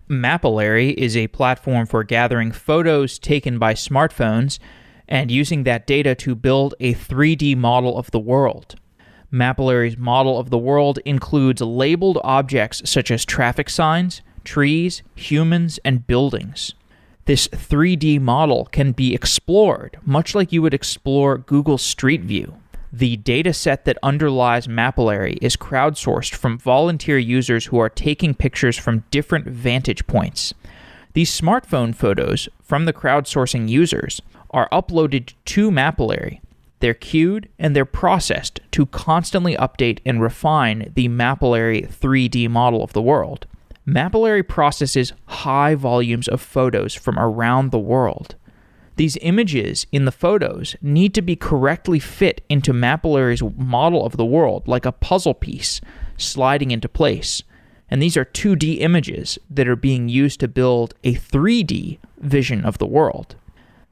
Mapillary is a platform for gathering photos taken by smartphones and using that data to build a 3D model of the world. Mapillary's model of the world includes labeled objects such as traffic signs, trees, humans, and buildings. This 3D model can be explored, much like you would explore Google Street View. The dataset that underlies Mapillary is crowdsourced from volunteer users who are taking pictures from different vantage points. These smartphone photos from the crowdsourcing users are uploaded to Mapillary. They're queued and they're processed to constantly update and refine the Mapillary 3D model of the world. Mapillary processes high volumes of photos from around the world. These images in the photos need to be correctly fit into Mapillary's model of the world, like a puzzle piece sliding into place. And these are 2D images that are being used to build a 3D vision of the world.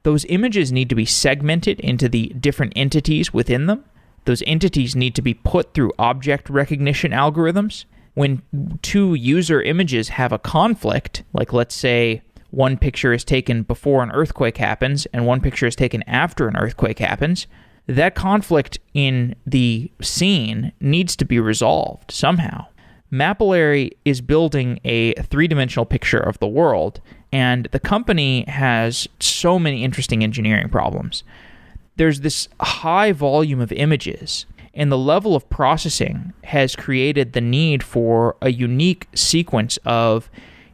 Those images need to be segmented into the different entities within them. Those entities need to be put through object recognition algorithms. When two user images have a conflict, like let's say one picture is taken before an earthquake happens and one picture is taken after an earthquake happens, that conflict in the scene needs to be resolved somehow. Mapillary is building a three-dimensional picture of the world, and the company has so many interesting engineering problems. There's this high volume of images, and the level of processing has created the need for a unique sequence of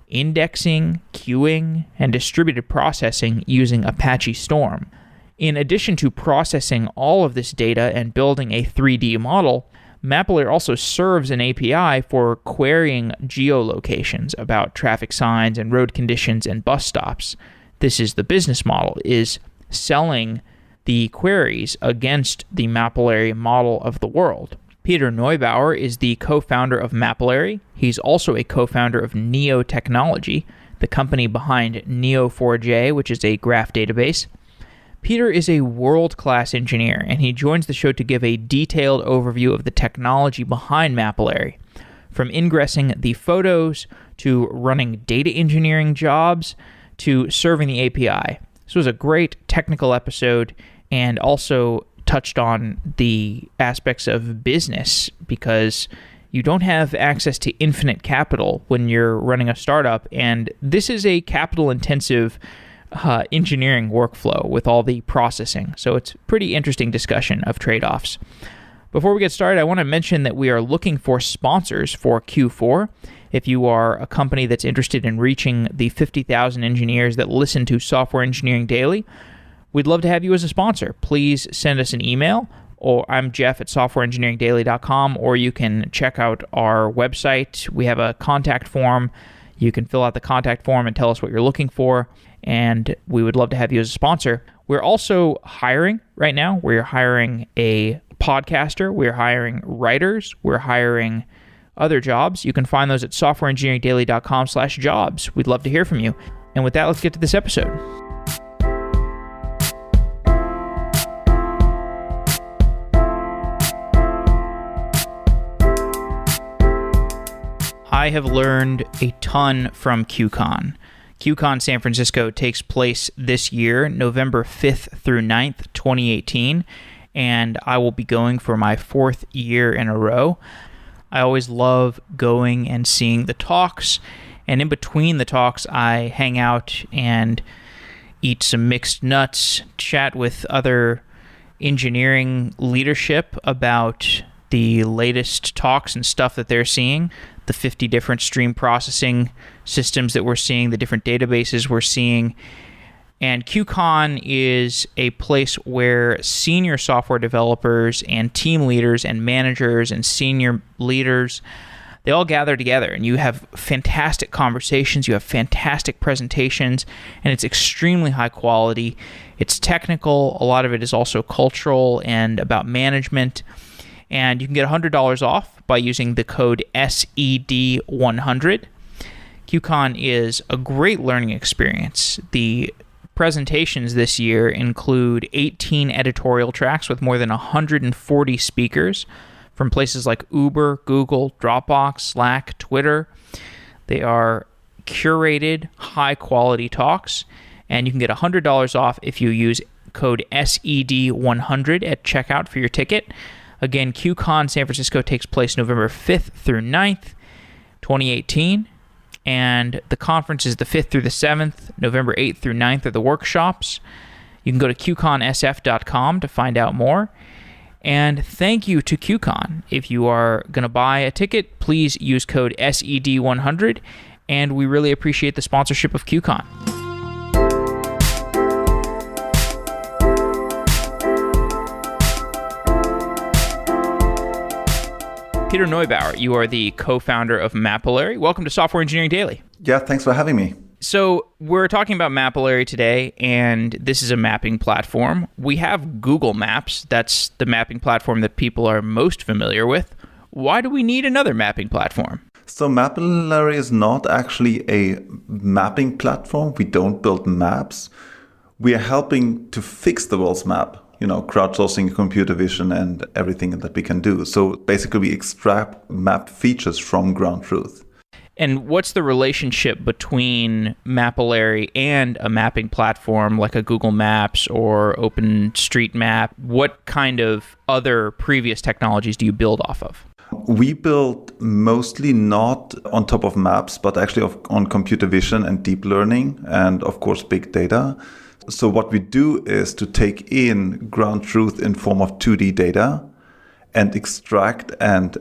indexing, queuing, and distributed processing using Apache Storm. In addition to processing all of this data and building a 3D model, Mapillary also serves an API for querying geolocations about traffic signs and road conditions and bus stops. This is the business model, is selling the queries against the Mapillary model of the world. Peter Neubauer is the co-founder of Mapillary. He's also a co-founder of Neo Technology, the company behind Neo4j, which is a graph database. Peter is a world-class engineer, and he joins the show to give a detailed overview of the technology behind Mapillary, from ingressing the photos to running data engineering jobs to serving the API. This was a great technical episode and also touched on the aspects of business because you don't have access to infinite capital when you're running a startup, and this is a capital-intensive engineering workflow with all the processing. So it's a pretty interesting discussion of trade-offs. Before we get started, I want to mention that we are looking for sponsors for Q4. If you are a company that's interested in reaching the 50,000 engineers that listen to Software Engineering Daily, we'd love to have you as a sponsor. Please send us an email, or I'm Jeff at softwareengineeringdaily.com, or you can check out our website. We have a contact form. You can fill out the contact form and tell us what you're looking for, and we would love to have you as a sponsor. We're also hiring right now. We're hiring a podcaster. We're hiring writers. We're hiring other jobs. You can find those at softwareengineeringdaily.com/jobs. We'd love to hear from you. And with that, let's get to this episode. I have learned a ton from QCon. QCon San Francisco takes place this year, November 5th through 9th, 2018, and I will be going for my 4th year in a row. I always love going and seeing the talks, and in between the talks, I hang out and eat some mixed nuts, chat with other engineering leadership about the latest talks and stuff that they're seeing, the 50 different stream processing systems that we're seeing, the different databases we're seeing. And QCon is a place where senior software developers and team leaders and managers and senior leaders, they all gather together, and you have fantastic conversations, you have fantastic presentations, and it's extremely high quality. It's technical. A lot of it is also cultural and about management. And you can get $100 off by using the code SED100. QCon is a great learning experience. The presentations this year include 18 editorial tracks with more than 140 speakers from places like Uber, Google, Dropbox, Slack, Twitter. They are curated, high-quality talks, and you can get $100 off if you use code SED100 at checkout for your ticket. Again, QCon San Francisco takes place November 5th through 9th, 2018, and the conference is the 5th through the 7th. November 8th through 9th are the workshops. You can go to qconsf.com to find out more. And thank you to QCon. If you are going to buy a ticket, please use code SED100, and we really appreciate the sponsorship of QCon. Peter Neubauer, you are the co-founder of Mapillary. Welcome to Software Engineering Daily. Yeah, thanks for having me. So we're talking about Mapillary today, and this is a mapping platform. We have Google Maps. That's the mapping platform that people are most familiar with. Why do we need another mapping platform? So Mapillary is not actually a mapping platform. We don't build maps. We are helping to fix the world's map. Crowdsourcing, computer vision, and everything that we can do. So basically, we extract map features from ground truth. And what's the relationship between Mapillary and a mapping platform like a Google Maps or OpenStreetMap? What kind of other previous technologies do you build off of? We build mostly not on top of maps, but actually on computer vision and deep learning, and of course, big data. So what we do is to take in ground truth in form of 2D data and extract and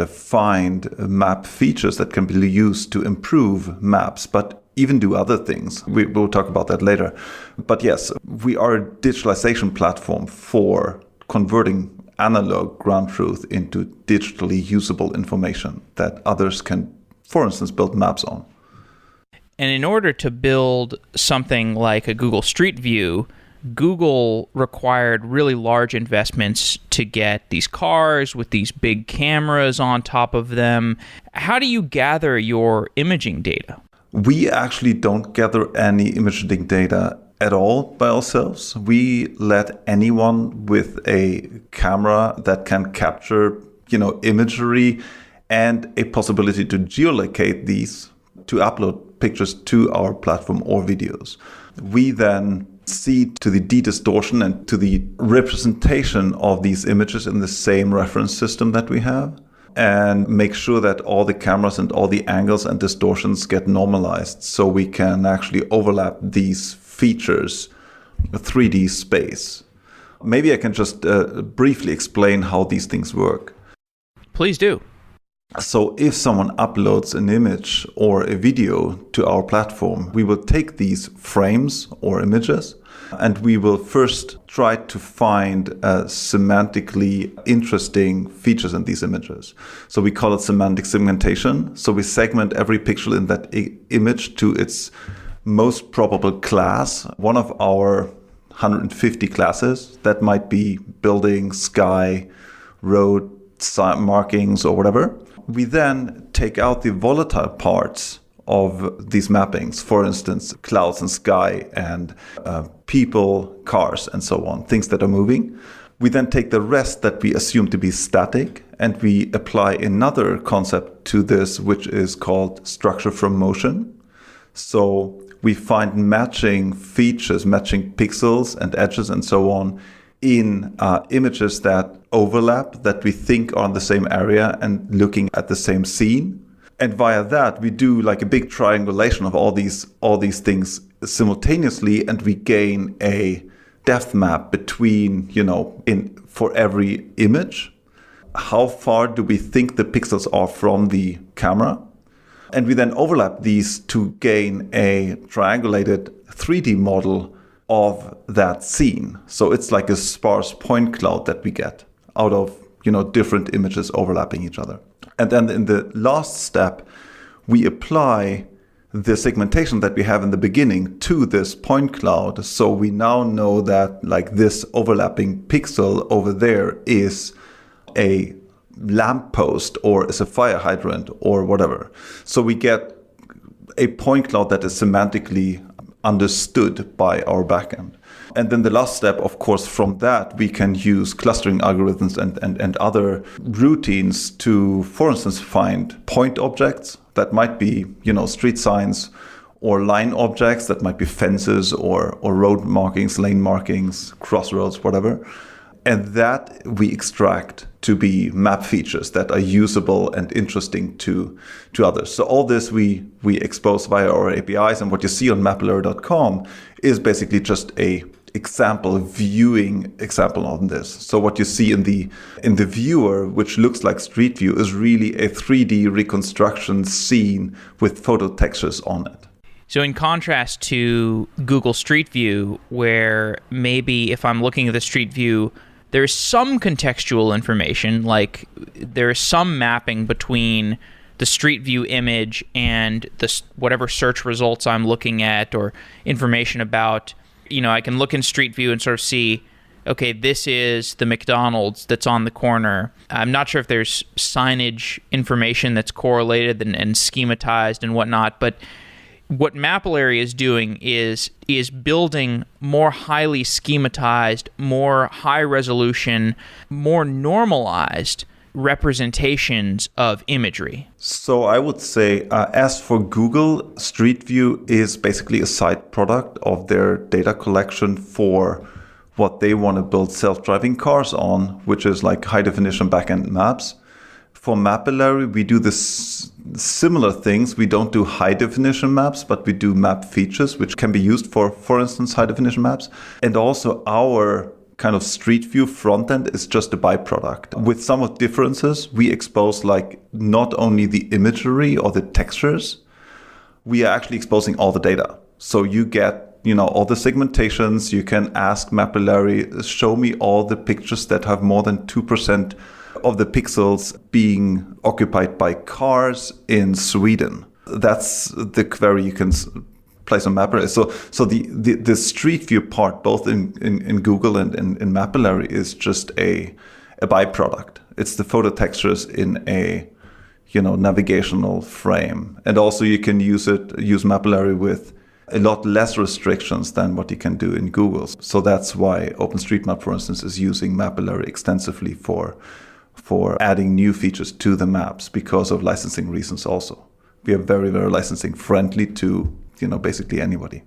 find map features that can be used to improve maps, but even do other things. We'll talk about that later. But yes, we are a digitalization platform for converting analog ground truth into digitally usable information that others can, for instance, build maps on. And in order to build something like a Google Street View, Google required really large investments to get these cars with these big cameras on top of them. How do you gather your imaging data? We actually don't gather any imaging data at all by ourselves. We let anyone with a camera that can capture, imagery and a possibility to geolocate these to upload pictures to our platform or videos. We then see to the de-distortion and to the representation of these images in the same reference system that we have, and make sure that all the cameras and all the angles and distortions get normalized so we can actually overlap these features in a 3D space. Maybe I can just briefly explain how these things work. Please do. So if someone uploads an image or a video to our platform, we will take these frames or images and we will first try to find semantically interesting features in these images. So we call it semantic segmentation. So we segment every pixel in that image to its most probable class, one of our 150 classes. That might be building, sky, road, markings, or whatever. We then take out the volatile parts of these mappings, for instance, clouds and sky and people, cars, and so on, things that are moving. We then take the rest that we assume to be static, and we apply another concept to this, which is called structure from motion. So we find matching features, matching pixels and edges and so on in images that overlap, that we think are in the same area and looking at the same scene. And via that, we do like a big triangulation of all these things simultaneously, and we gain a depth map between, for every image. How far do we think the pixels are from the camera? And we then overlap these to gain a triangulated 3D model of that scene. So it's like a sparse point cloud that we get out of, different images overlapping each other. And then in the last step, we apply the segmentation that we have in the beginning to this point cloud. So we now know that like this overlapping pixel over there is a lamppost or is a fire hydrant or whatever. So we get a point cloud that is semantically understood by our backend. And then the last step, of course, from that, we can use clustering algorithms and other routines to, for instance, find point objects that might be, street signs, or line objects that might be fences or road markings, lane markings, crossroads, whatever. And that we extract to be map features that are usable and interesting to others. So all this we expose via our APIs, and what you see on mapillary.com is basically just a viewing example on this. So what you see in the viewer, which looks like Street View, is really a 3D reconstruction scene with photo textures on it. So in contrast to Google Street View, where maybe if I'm looking at the Street View, there's some contextual information, like there's some mapping between the Street View image and whatever search results I'm looking at, or information about, I can look in Street View and sort of see, okay, this is the McDonald's that's on the corner. I'm not sure if there's signage information that's correlated and schematized and whatnot, but what Mapillary is doing is building more highly schematized, more high resolution, more normalized representations of imagery. So I would say, as for Google, Street View is basically a side product of their data collection for what they want to build self-driving cars on, which is like high definition backend maps. For Mapillary, we do this similar things. We don't do high definition maps, but we do map features, which can be used for instance, high definition maps. And also our kind of Street View front end is just a byproduct. With somewhat differences, we expose like not only the imagery or the textures, we are actually exposing all the data. So you get all the segmentations. You can ask Mapillary, show me all the pictures that have more than 2% of the pixels being occupied by cars in Sweden. That's the query you can place on Mapillary. So the Street View part, both in Google and in Mapillary, is just a byproduct. It's the photo textures in a navigational frame. And also you can use Mapillary with a lot less restrictions than what you can do in Google. So that's why OpenStreetMap, for instance, is using Mapillary extensively for adding new features to the maps because of licensing reasons also. We are very, very licensing friendly to, basically anybody.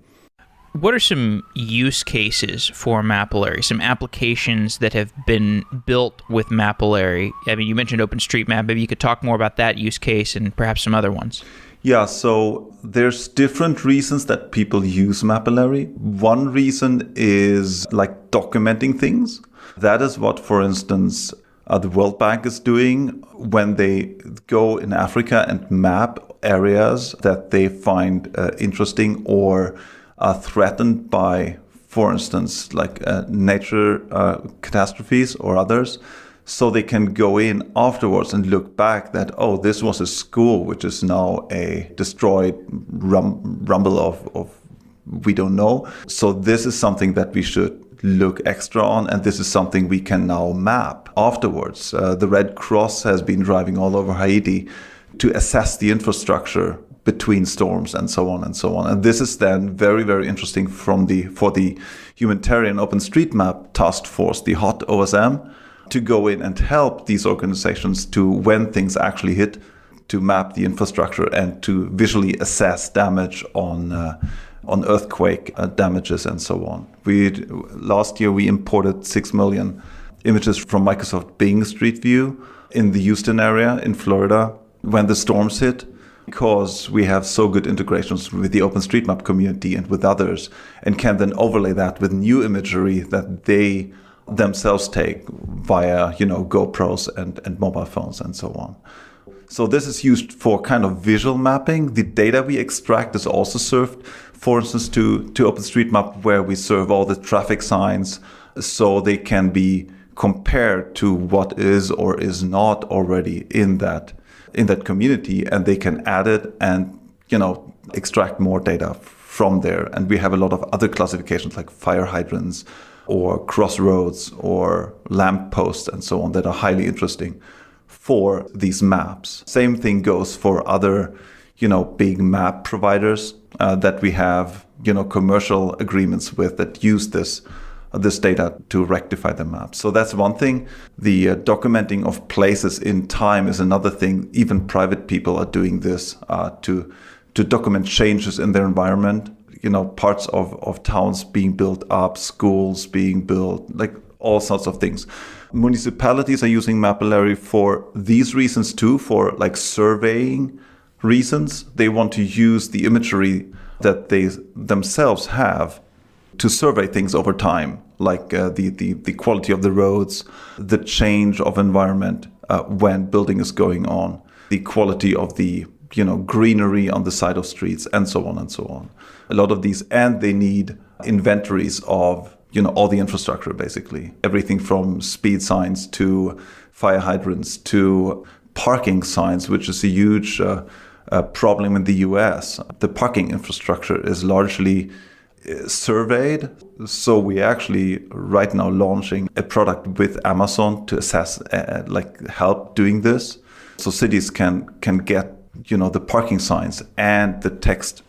What are some use cases for Mapillary, some applications that have been built with Mapillary? I mean, you mentioned OpenStreetMap. Maybe you could talk more about that use case and perhaps some other ones. Yeah, so there's different reasons that people use Mapillary. One reason is like documenting things. That is what, for instance, the World Bank is doing when they go in Africa and map areas that they find interesting or are threatened by, for instance, like nature catastrophes or others. So they can go in afterwards and look back that, oh, this was a school which is now a destroyed rumble of we don't know. So this is something that we should look extra on, and this is something we can now map afterwards. The Red Cross has been driving all over Haiti to assess the infrastructure between storms and so on and so on. And this is then very, very interesting for the humanitarian OpenStreetMap task force, the HOT OSM, to go in and help these organizations to, when things actually hit, to map the infrastructure and to visually assess damage on earthquake damages and so on. Last year we imported 6 million images from Microsoft Bing Street View in the Houston area in Florida when the storms hit, because we have so good integrations with the OpenStreetMap community and with others, and can then overlay that with new imagery that they themselves take via GoPros and mobile phones and so on. So this is used for kind of visual mapping. The data we extract is also served, for instance, to OpenStreetMap, where we serve all the traffic signs so they can be compared to what is or is not already in that community, and they can add it and extract more data from there. And we have a lot of other classifications like fire hydrants or crossroads or lamp posts and so on that are highly interesting for these maps. Same thing goes for other big map providers that we have, commercial agreements with that use this data to rectify the maps. So that's one thing. The documenting of places in time is another thing. Even private people are doing this to document changes in their environment. Parts of towns being built up, schools being built, like all sorts of things. Municipalities are using Mapillary for these reasons too, for like surveying reasons. They want to use the imagery that they themselves have to survey things over time, like the quality of the roads, the change of environment when building is going on, the quality of the greenery on the side of streets, and so on and so on. A lot of these, and they need inventories of all the infrastructure, basically. Everything from speed signs to fire hydrants to parking signs, which is a huge problem in the US. The parking infrastructure is largely surveyed. So we actually right now launching a product with Amazon to assess, help doing this. So cities can get the parking signs and the text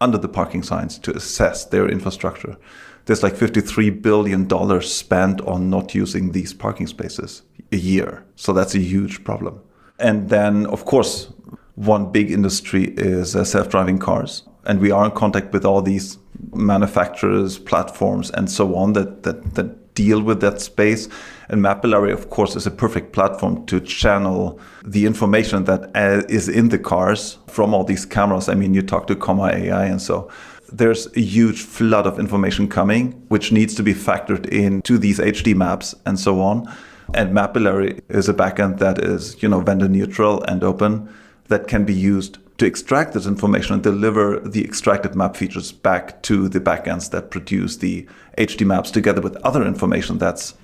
under the parking signs to assess their infrastructure. There's like $53 billion spent on not using these parking spaces a year. So that's a huge problem. And then, of course, one big industry is self-driving cars. And we are in contact with all these manufacturers, platforms, and so on that deal with that space. And Mapillary, of course, is a perfect platform to channel the information that is in the cars from all these cameras. I mean, you talk to Comma AI, and so there's a huge flood of information coming, which needs to be factored into these HD maps and so on. And Mapillary is a backend that is, vendor neutral and open, that can be used to extract this information and deliver the extracted map features back to the backends that produce the HD maps together with other information that's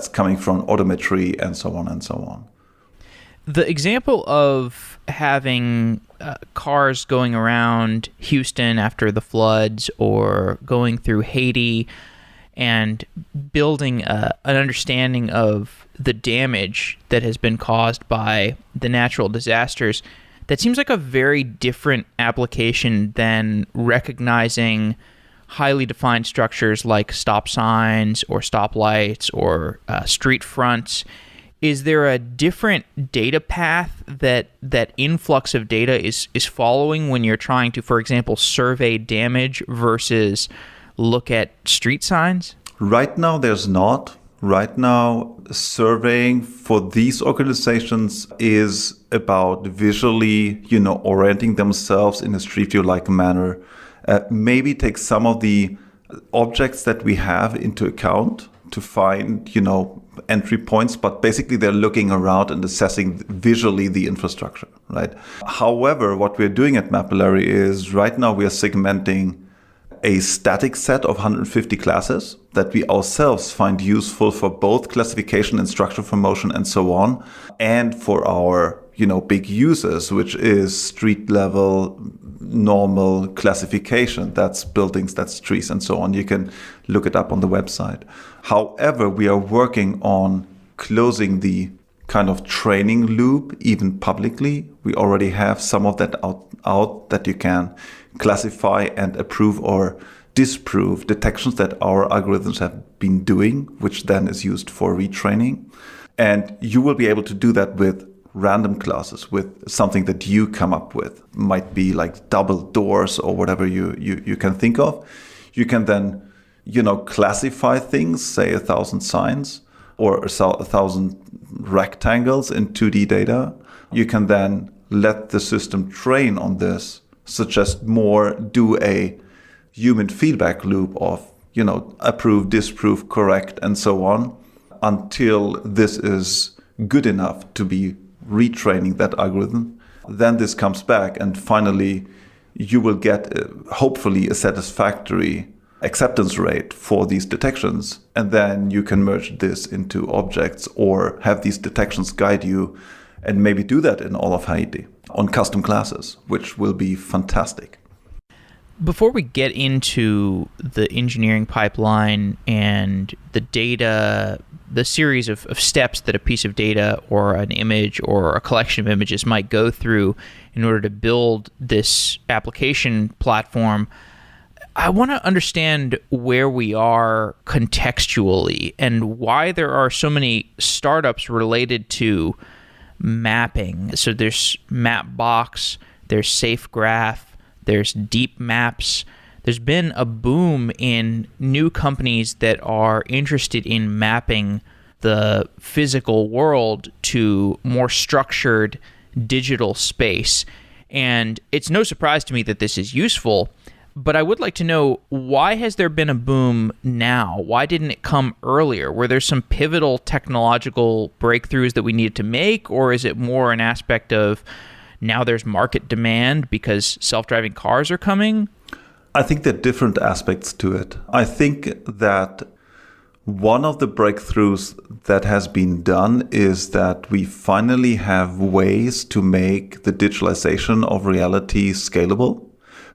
coming from odometry and so on and so on. The example of having cars going around Houston after the floods or going through Haiti and building an understanding of the damage that has been caused by the natural disasters, that seems like a very different application than recognizing highly defined structures like stop signs or stoplights or street fronts. Is there a different data path that influx of data is following when you're trying to, for example, survey damage versus look at street signs? Right now, there's not. Right now, surveying for these organizations is about visually, orienting themselves in a Street View-like manner. Maybe take some of the objects that we have into account to find, entry points, but basically they're looking around and assessing visually the infrastructure, right? However, what we're doing at Mapillary is right now we are segmenting a static set of 150 classes that we ourselves find useful for both classification and structure for motion and so on, and for our big users, which is street level normal classification. That's buildings, that's trees, and so on. You can look it up on the website. However, we are working on closing the kind of training loop, even publicly. We already have some of that out that you can classify and approve or disprove detections that our algorithms have been doing, which then is used for retraining. And you will be able to do that with random classes, with something that you come up with. Might be like double doors or whatever you can think of. You can then, classify things, say 1,000 signs or 1,000 rectangles in 2D data. You can then let the system train on this, suggest more, do a human feedback loop of, approve, disprove, correct, and so on, until this is good enough to be retraining that algorithm. Then this comes back, and finally you will get hopefully a satisfactory acceptance rate for these detections, and then you can merge this into objects or have these detections guide you, and maybe do that in all of Haiti on custom classes, which will be fantastic. Before we get into the engineering pipeline and the data the series of steps that a piece of data or an image or a collection of images might go through in order to build this application platform, I want to understand where we are contextually and why there are so many startups related to mapping. So there's Mapbox, there's SafeGraph, there's Deep Maps. There's been a boom in new companies that are interested in mapping the physical world to more structured digital space. And it's no surprise to me that this is useful. But I would like to know, why has there been a boom now? Why didn't it come earlier? Were there some pivotal technological breakthroughs that we needed to make? Or is it more an aspect of now there's market demand because self-driving cars are coming? I think there are different aspects to it. I think that one of the breakthroughs that has been done is that we finally have ways to make the digitalization of reality scalable,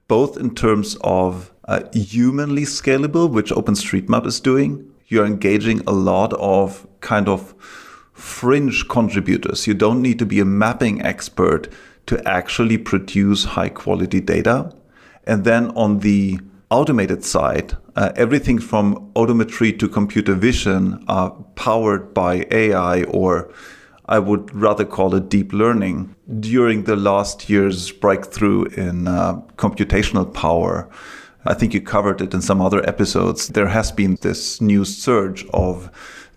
both in terms of humanly scalable, which OpenStreetMap is doing. You're engaging a lot of kind of fringe contributors. You don't need to be a mapping expert to actually produce high quality data. And then on the automated side, everything from odometry to computer vision are powered by AI, or I would rather call it deep learning. During the last year's breakthrough in computational power, I think you covered it in some other episodes, there has been this new surge of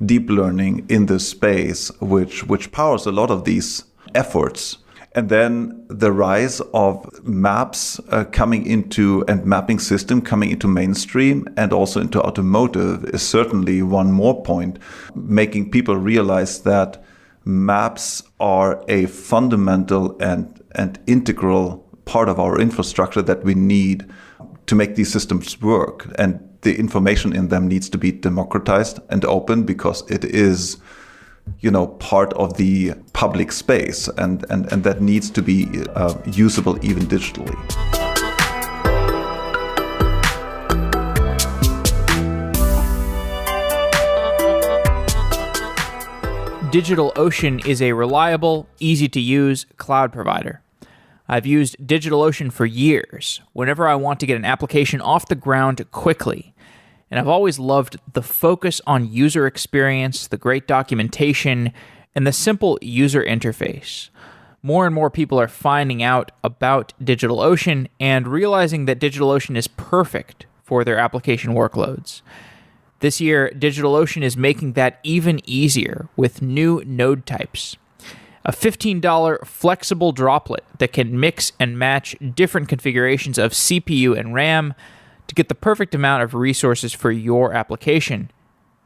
deep learning in this space, which powers a lot of these efforts. And then the rise of maps coming into, and mapping system coming into mainstream and also into automotive is certainly one more point, making people realize that maps are a fundamental and integral part of our infrastructure that we need to make these systems work. And the information in them needs to be democratized and open because it is, part of the public space, and that needs to be usable even digitally. DigitalOcean is a reliable, easy-to-use cloud provider. I've used DigitalOcean for years, whenever I want to get an application off the ground quickly. And I've always loved the focus on user experience, the great documentation, and the simple user interface. More and more people are finding out about DigitalOcean and realizing that DigitalOcean is perfect for their application workloads. This year, DigitalOcean is making that even easier with new node types. A $15 flexible droplet that can mix and match different configurations of CPU and RAM to get the perfect amount of resources for your application.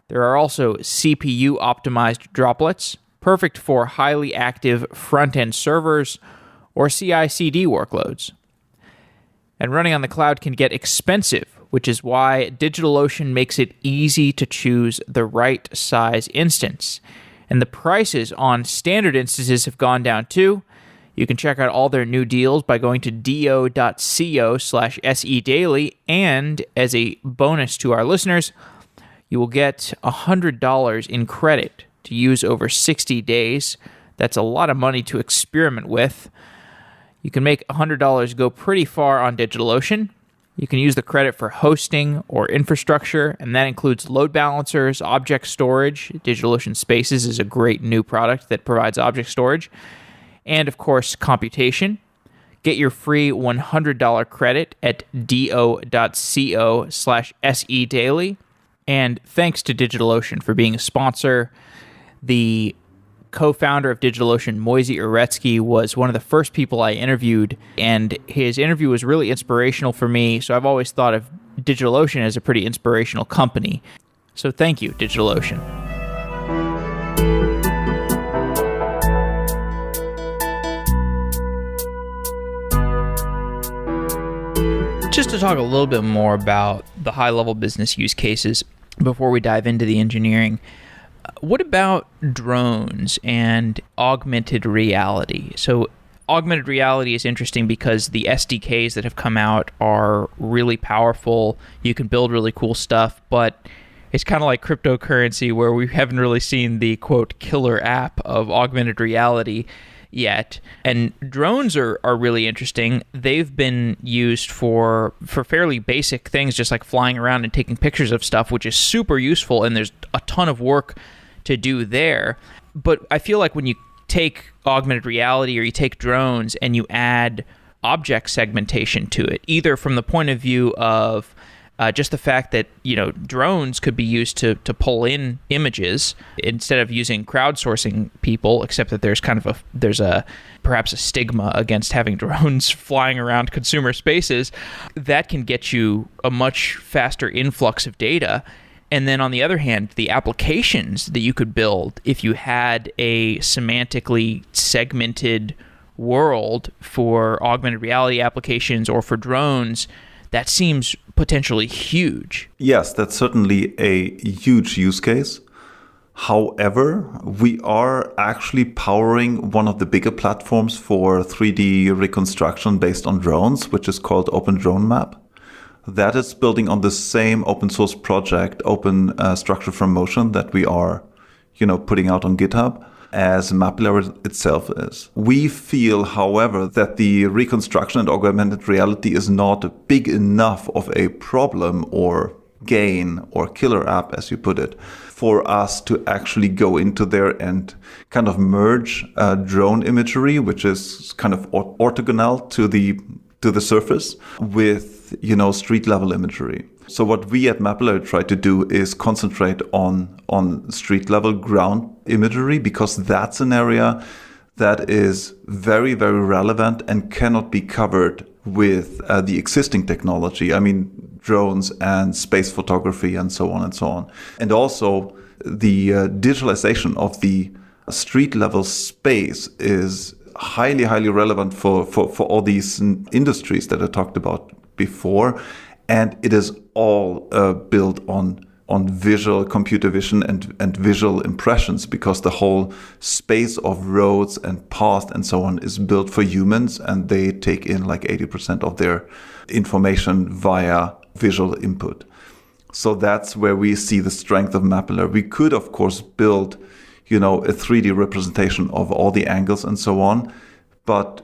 There are also CPU-optimized droplets, perfect for highly active front-end servers or CI/CD workloads. And running on the cloud can get expensive, which is why DigitalOcean makes it easy to choose the right size instance. And the prices on standard instances have gone down too. You can check out all their new deals by going to do.co/sedaily. And as a bonus to our listeners, you will get $100 in credit to use over 60 days. That's a lot of money to experiment with. You can make $100 go pretty far on DigitalOcean. You can use the credit for hosting or infrastructure, and that includes load balancers, object storage. DigitalOcean Spaces is a great new product that provides object storage. And of course, computation. Get your free $100 credit at do.co/sedaily. And thanks to DigitalOcean for being a sponsor. The co-founder of DigitalOcean, Moisey Uretsky, was one of the first people I interviewed, and his interview was really inspirational for me. So I've always thought of DigitalOcean as a pretty inspirational company. So thank you, DigitalOcean. Just to talk a little bit more about the high-level business use cases before we dive into the engineering, what about drones and augmented reality? So augmented reality is interesting because the SDKs that have come out are really powerful. You can build really cool stuff, but It's kind of like cryptocurrency, where we haven't really seen the quote killer app of augmented reality yet. And drones are really interesting. They've been used for fairly basic things, just like flying around and taking pictures of stuff, which is super useful, and there's a ton of work to do there. But I feel like when you take augmented reality or you take drones and you add object segmentation to it, either from the point of view of just the fact that drones could be used to pull in images instead of using crowdsourcing people, except that there's perhaps a stigma against having drones flying around consumer spaces, that can get you a much faster influx of data. And then on the other hand, the applications that you could build if you had a semantically segmented world for augmented reality applications or for drones, that seems potentially huge. Yes, that's certainly a huge use case. However, we are actually powering one of the bigger platforms for 3D reconstruction based on drones, which is called OpenDroneMap. That is building on the same open source project, Open Structure from Motion, that we are, putting out on GitHub, as Mapillary itself is. We feel, however, that the reconstruction and augmented reality is not big enough of a problem or gain or killer app, as you put it, for us to actually go into there and kind of merge drone imagery, which is kind of orthogonal to the surface, with street level imagery. So what we at Mapillary try to do is concentrate on street level ground imagery, because that's an area that is very, very relevant and cannot be covered with the existing technology. I mean, drones and space photography and so on and so on. And also the digitalization of the street level space is highly, highly relevant for all these industries that I talked about before. And it is all built on visual computer vision and visual impressions, because the whole space of roads and paths and so on is built for humans, and they take in like 80% of their information via visual input. So that's where we see the strength of Mapillary. We could, of course, build, a 3D representation of all the angles and so on, but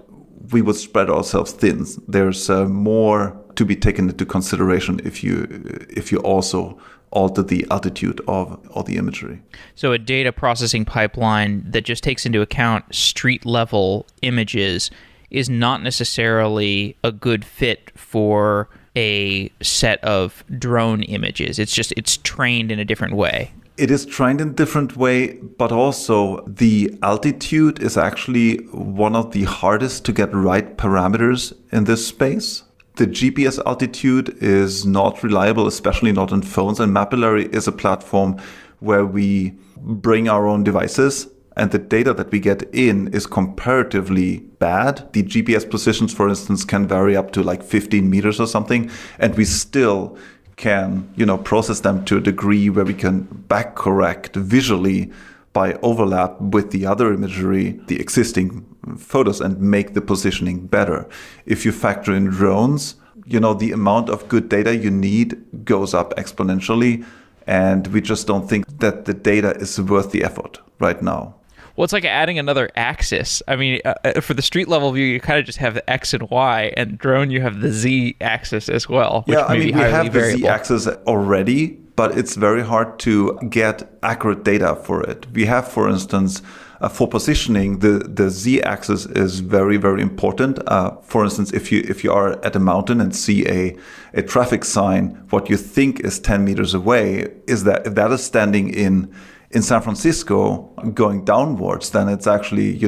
we would spread ourselves thin. There's more to be taken into consideration if you also alter the altitude of all the imagery. So a data processing pipeline that just takes into account street level images is not necessarily a good fit for a set of drone images. It's trained in a different way. It is trained in a different way, but also the altitude is actually one of the hardest to get right parameters in this space. The GPS altitude is not reliable, especially not in phones, and Mapillary is a platform where we bring our own devices, and the data that we get in is comparatively bad. The GPS positions, for instance, can vary up to like 15 meters or something, and we still can, process them to a degree where we can back correct visually by overlap with the other imagery, the existing photos, and make the positioning better. If you factor in drones, the amount of good data you need goes up exponentially, and we just don't think that the data is worth the effort right now. Well, it's like adding another axis. I mean, for the street level view, you kind of just have the X and Y, and drone, you have the Z axis as well. Which may be we have variable. the Z axis already, but it's very hard to get accurate data for it. We have, for instance, for positioning, the Z axis is very, very important. For instance, if you are at a mountain and see a traffic sign, what you think is 10 meters away is that if that is standing in San Francisco going downwards, then it's actually,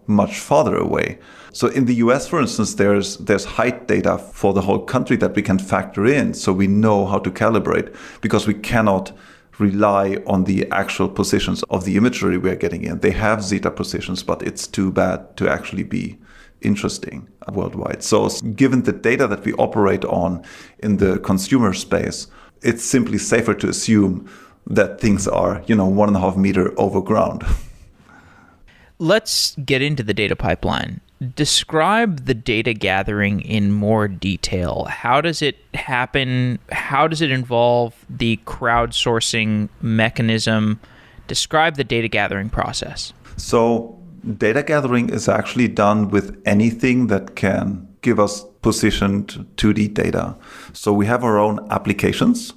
much farther away. So in the US, for instance, there's height data for the whole country that we can factor in, so we know how to calibrate, because we cannot rely on the actual positions of the imagery we're getting in. They have zeta positions, but it's too bad to actually be interesting worldwide. So given the data that we operate on in the consumer space, it's simply safer to assume that things are, 1.5 meter over ground. Let's get into the data pipeline. Describe the data gathering in more detail. How does it happen? How does it involve the crowdsourcing mechanism? Describe the data gathering process. So data gathering is actually done with anything that can give us positioned 2D data. So we have our own applications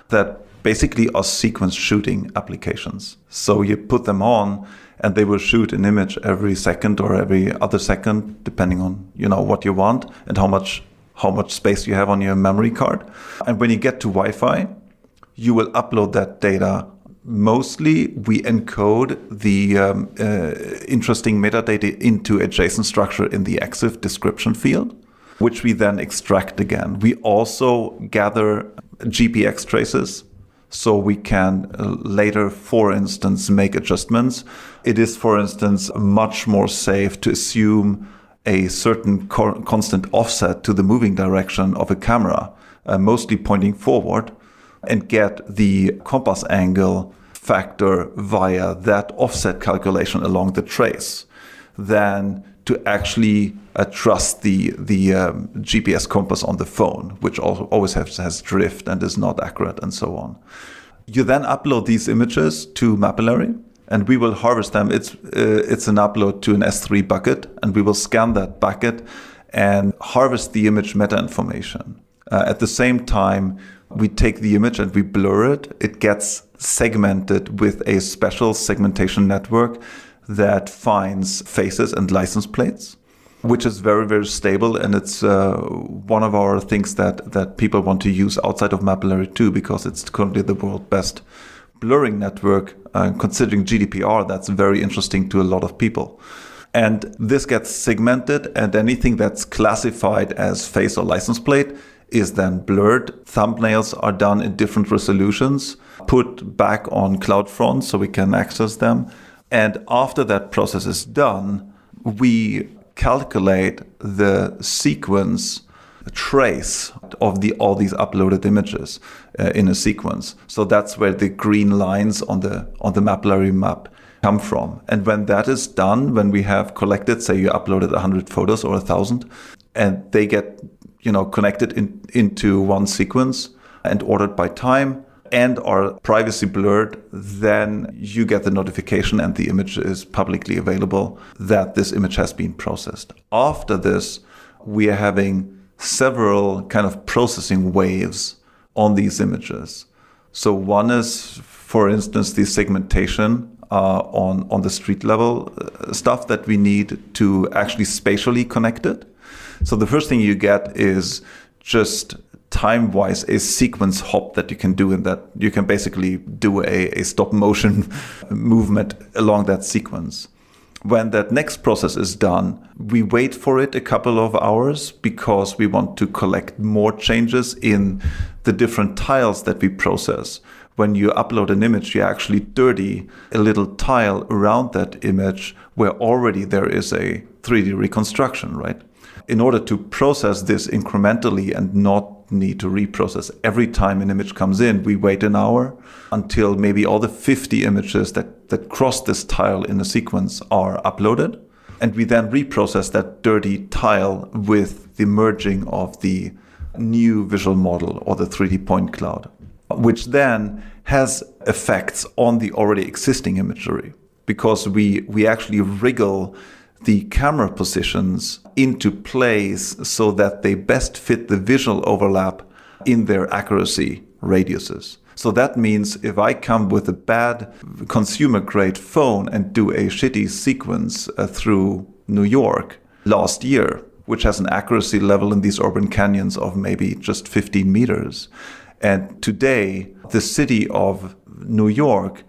that basically are sequence shooting applications. So you put them on and they will shoot an image every second or every other second, depending on what you want and how much space you have on your memory card. And when you get to Wi-Fi, you will upload that data. Mostly, we encode the interesting metadata into a JSON structure in the EXIF description field, which we then extract again. We also gather GPX traces, so we can later, for instance, make adjustments. It is, for instance, much more safe to assume a certain constant offset to the moving direction of a camera, mostly pointing forward, and get the compass angle factor via that offset calculation along the trace, than to actually trust the GPS compass on the phone, which always has drift and is not accurate and so on. You then upload these images to Mapillary, and we will harvest them. It's an upload to an S3 bucket, and we will scan that bucket and harvest the image meta information. At the same time, we take the image and we blur it. It gets segmented with a special segmentation network that finds faces and license plates, which is very, very stable. And it's one of our things that people want to use outside of Mapillary too, because it's currently the world's best blurring network. Considering GDPR, that's very interesting to a lot of people. And this gets segmented, and anything that's classified as face or license plate is then blurred. Thumbnails are done in different resolutions, put back on CloudFront so we can access them. And after that process is done, we calculate the sequence trace of all these uploaded images in a sequence. So that's where the green lines on the Mapillary map come from. And when that is done, when we have collected, say you uploaded 100 photos or 1,000, and they get connected into one sequence and ordered by time and are privacy blurred, then you get the notification and the image is publicly available that this image has been processed. After this, we are having several kind of processing waves on these images. So one is, for instance, the segmentation on the street level stuff that we need to actually spatially connect it. So the first thing you get is just time-wise a sequence hop that you can do, in that you can basically do a stop motion movement along that sequence. When that next process is done, we wait for it a couple of hours because we want to collect more changes in the different tiles that we process. When you upload an image, you actually dirty a little tile around that image where already there is a 3D reconstruction, right? In order to process this incrementally and not need to reprocess every time an image comes in, we wait an hour until maybe all the 50 images that cross this tile in a sequence are uploaded. And we then reprocess that dirty tile with the merging of the new visual model or the 3D point cloud, which then has effects on the already existing imagery, because we actually wriggle the camera positions into place so that they best fit the visual overlap in their accuracy radiuses. So that means if I come with a bad consumer-grade phone and do a shitty sequence through New York last year, which has an accuracy level in these urban canyons of maybe just 15 meters, and today the city of New York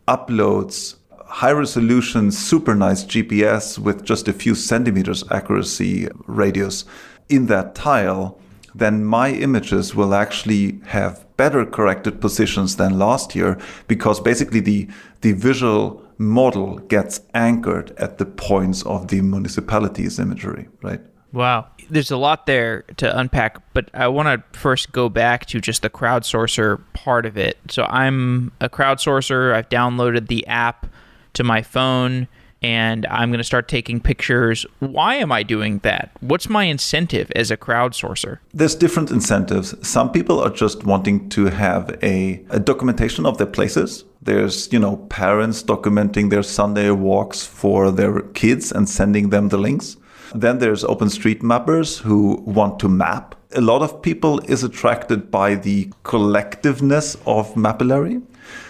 uploads high-resolution, super nice GPS with just a few centimeters accuracy radius in that tile, then my images will actually have better corrected positions than last year, because basically the visual model gets anchored at the points of the municipality's imagery, right? Wow. There's a lot there to unpack, but I want to first go back to just the crowdsourcer part of it. So I'm a crowdsourcer. I've downloaded the app to my phone, and I'm going to start taking pictures. Why am I doing that? What's my incentive as a crowdsourcer? There's different incentives. Some people are just wanting to have a documentation of their places. There's, parents documenting their Sunday walks for their kids and sending them the links. Then there's OpenStreetMappers who want to map. A lot of people is attracted by the collectiveness of Mapillary.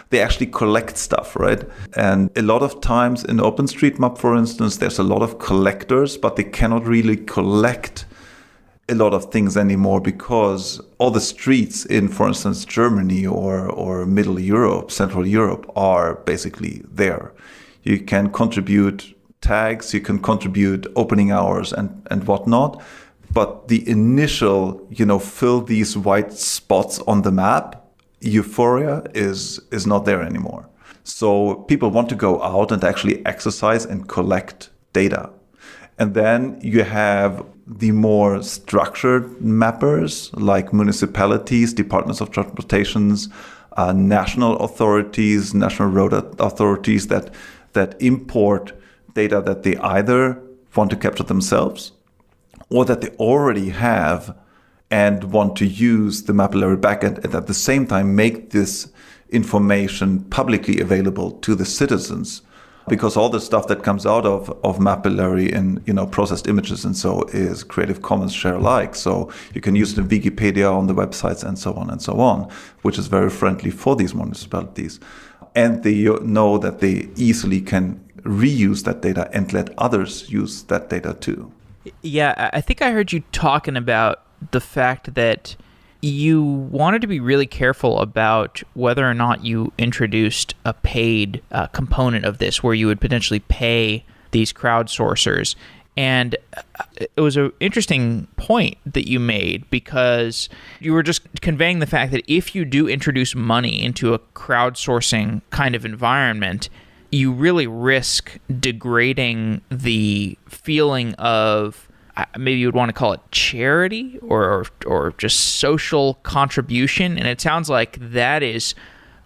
They actually collect stuff, right? And a lot of times in OpenStreetMap, for instance, there's a lot of collectors, but they cannot really collect a lot of things anymore because all the streets in, for instance, Germany or Middle Europe, Central Europe are basically there. You can contribute tags, you can contribute opening hours and whatnot. But the initial, fill these white spots on the map, euphoria is not there anymore. So people want to go out and actually exercise and collect data. And then you have the more structured mappers like municipalities, departments of transportations, national authorities, national road authorities that import data that they either want to capture themselves or that they already have and want to use the Mapillary backend and at the same time make this information publicly available to the citizens. Because all the stuff that comes out of Mapillary in processed images and so is Creative Commons share alike. So you can use it in Wikipedia on the websites and so on, which is very friendly for these municipalities. And they know that they easily can reuse that data and let others use that data too. Yeah, I think I heard you talking about the fact that you wanted to be really careful about whether or not you introduced a paid component of this where you would potentially pay these crowdsourcers. And it was an interesting point that you made because you were just conveying the fact that if you do introduce money into a crowdsourcing kind of environment, you really risk degrading the feeling of maybe you would want to call it charity or just social contribution. And it sounds like that is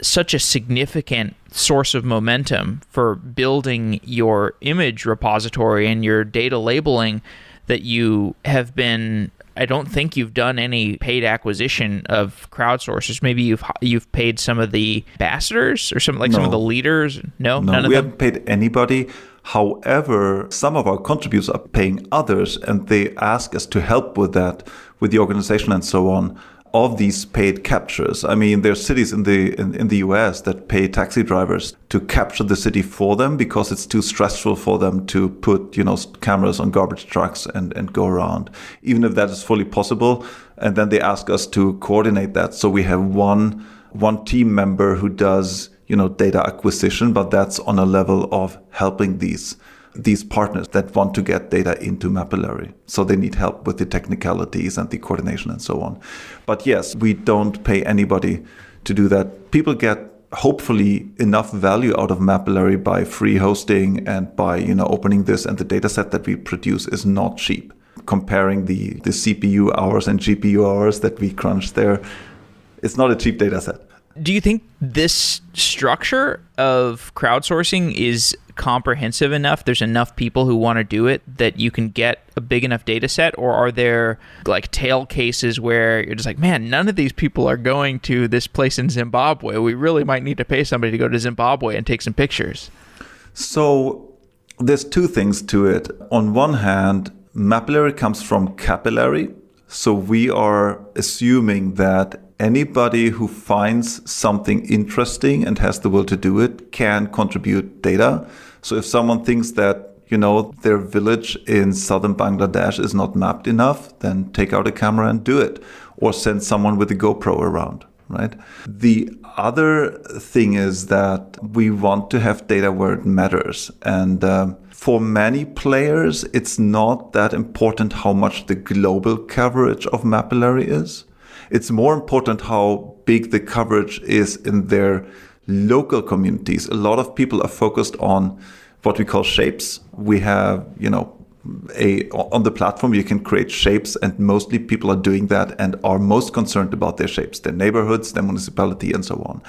such a significant source of momentum for building your image repository and your data labeling that you have been. I don't think you've done any paid acquisition of crowdsourcers. Maybe you've paid some of the ambassadors or some of the leaders. No, none of them. We haven't paid anybody. However, some of our contributors are paying others, and they ask us to help with that, with the organization and so on, of these paid captures. I mean, there are cities in the US that pay taxi drivers to capture the city for them because it's too stressful for them to put, cameras on garbage trucks and go around, even if that is fully possible. And then they ask us to coordinate that. So we have one team member who does, data acquisition, but that's on a level of helping these partners that want to get data into Mapillary. So they need help with the technicalities and the coordination and so on. But yes, we don't pay anybody to do that. People get hopefully enough value out of Mapillary by free hosting and by, opening this, and the data set that we produce is not cheap. Comparing the CPU hours and GPU hours that we crunch there, it's not a cheap data set. Do you think this structure of crowdsourcing is comprehensive enough? There's enough people who want to do it that you can get a big enough data set? Or are there like tail cases where you're just like, man, none of these people are going to this place in Zimbabwe. We really might need to pay somebody to go to Zimbabwe and take some pictures. So there's two things to it. On one hand, Mapillary comes from capillary. So we are assuming that anybody who finds something interesting and has the will to do it can contribute data. So if someone thinks that, their village in southern Bangladesh is not mapped enough, then take out a camera and do it, or send someone with a GoPro around, right? The other thing is that we want to have data where it matters. And for many players, it's not that important how much the global coverage of Mapillary is. It's more important how big the coverage is in their local communities. A lot of people are focused on what we call shapes. We have, on the platform, you can create shapes, and mostly people are doing that and are most concerned about their shapes, their neighborhoods, their municipality, and so on.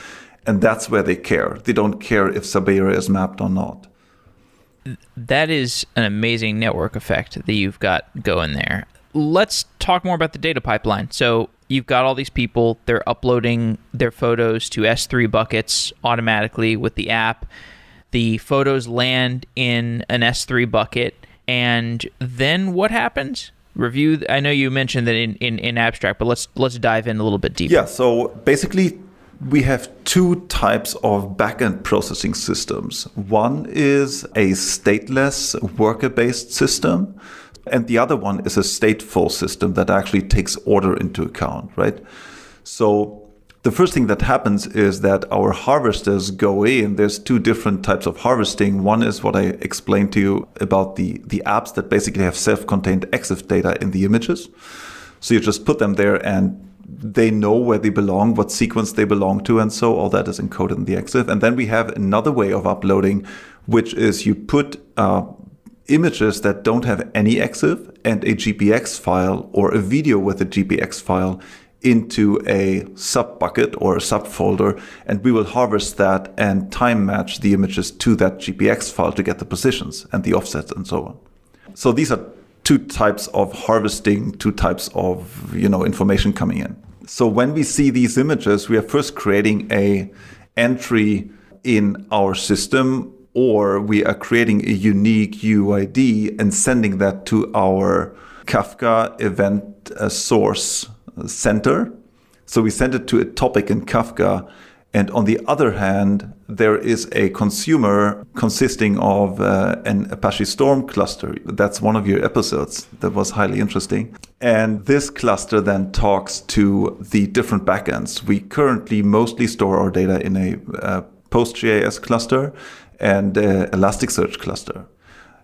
And that's where they care. They don't care if Siberia is mapped or not. That is an amazing network effect that you've got going there. Let's talk more about the data pipeline. So you've got all these people, they're uploading their photos to S3 buckets automatically with the app. The photos land in an S3 bucket, and then what happens? Review. I know you mentioned that in abstract, but let's dive in a little bit deeper. Yeah, so basically we have two types of backend processing systems. One is a stateless worker-based system, and the other one is a stateful system that actually takes order into account, right? So the first thing that happens is that our harvesters go in. There's two different types of harvesting. One is what I explained to you about the apps that basically have self-contained EXIF data in the images. So you just put them there and they know where they belong, what sequence they belong to, and so all that is encoded in the EXIF. And then we have another way of uploading, which is you put images that don't have any EXIF and a GPX file or a video with a GPX file into a sub-bucket or a subfolder, and we will harvest that and time match the images to that GPX file to get the positions and the offsets and so on. So these are two types of harvesting, two types of information coming in. So when we see these images, we are first creating a entry in our system, or we are creating a unique UID and sending that to our Kafka event source center. So we send it to a topic in Kafka. And on the other hand, there is a consumer consisting of an Apache Storm cluster. That's one of your episodes. That was highly interesting. And this cluster then talks to the different backends. We currently mostly store our data in a PostGIS cluster and Elasticsearch cluster.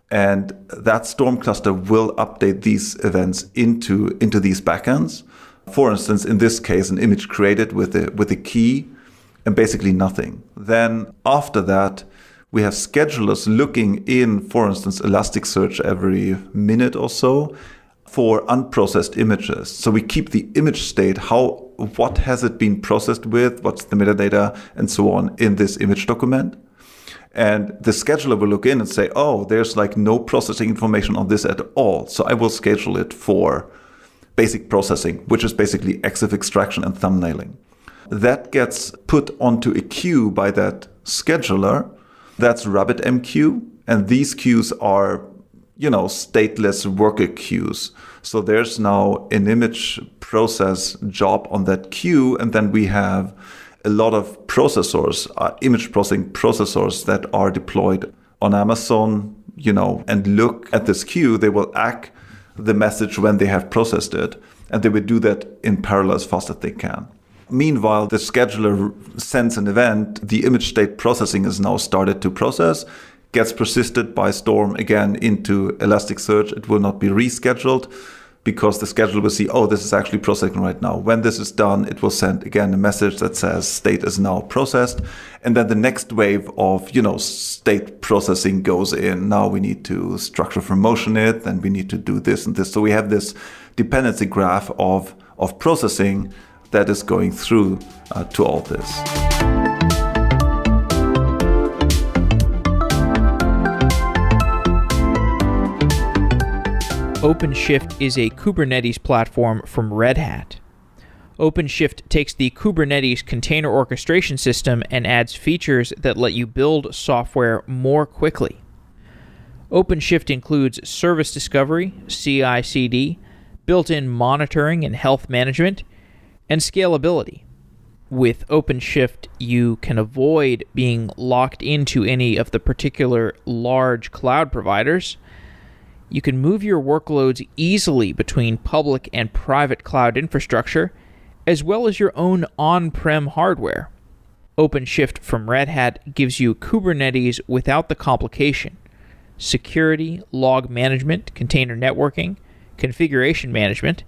And that Storm cluster will update these events into these backends. For instance, in this case, an image created with a key and basically nothing. Then after that, we have schedulers looking in, for instance, Elasticsearch every minute or so for unprocessed images. So we keep the image state, what has it been processed with, what's the metadata, and so on in this image document. And the scheduler will look in and say, oh, there's no processing information on this at all. So I will schedule it for basic processing, which is basically EXIF extraction and thumbnailing. That gets put onto a queue by that scheduler. That's RabbitMQ. And these queues are, stateless worker queues. So there's now an image process job on that queue. And then we have a lot of processors, image processing processors that are deployed on Amazon, and look at this queue. They will act the message when they have processed it. And they will do that in parallel as fast as they can. Meanwhile, the scheduler sends an event. The image state processing is now started to process, gets persisted by Storm again into Elasticsearch. It will not be rescheduled because the scheduler will see, oh, this is actually processing right now. When this is done, it will send again a message that says state is now processed. And then the next wave of, state processing goes in. Now we need to structure for motion it, then we need to do this and this. So we have this dependency graph of processing that is going through to all this. OpenShift is a Kubernetes platform from Red Hat. OpenShift takes the Kubernetes container orchestration system and adds features that let you build software more quickly. OpenShift includes service discovery, CI/CD, built-in monitoring and health management, and scalability. With OpenShift, you can avoid being locked into any of the particular large cloud providers. You can move your workloads easily between public and private cloud infrastructure, as well as your own on-prem hardware. OpenShift from Red Hat gives you Kubernetes without the complication: security, log management, container networking, configuration management.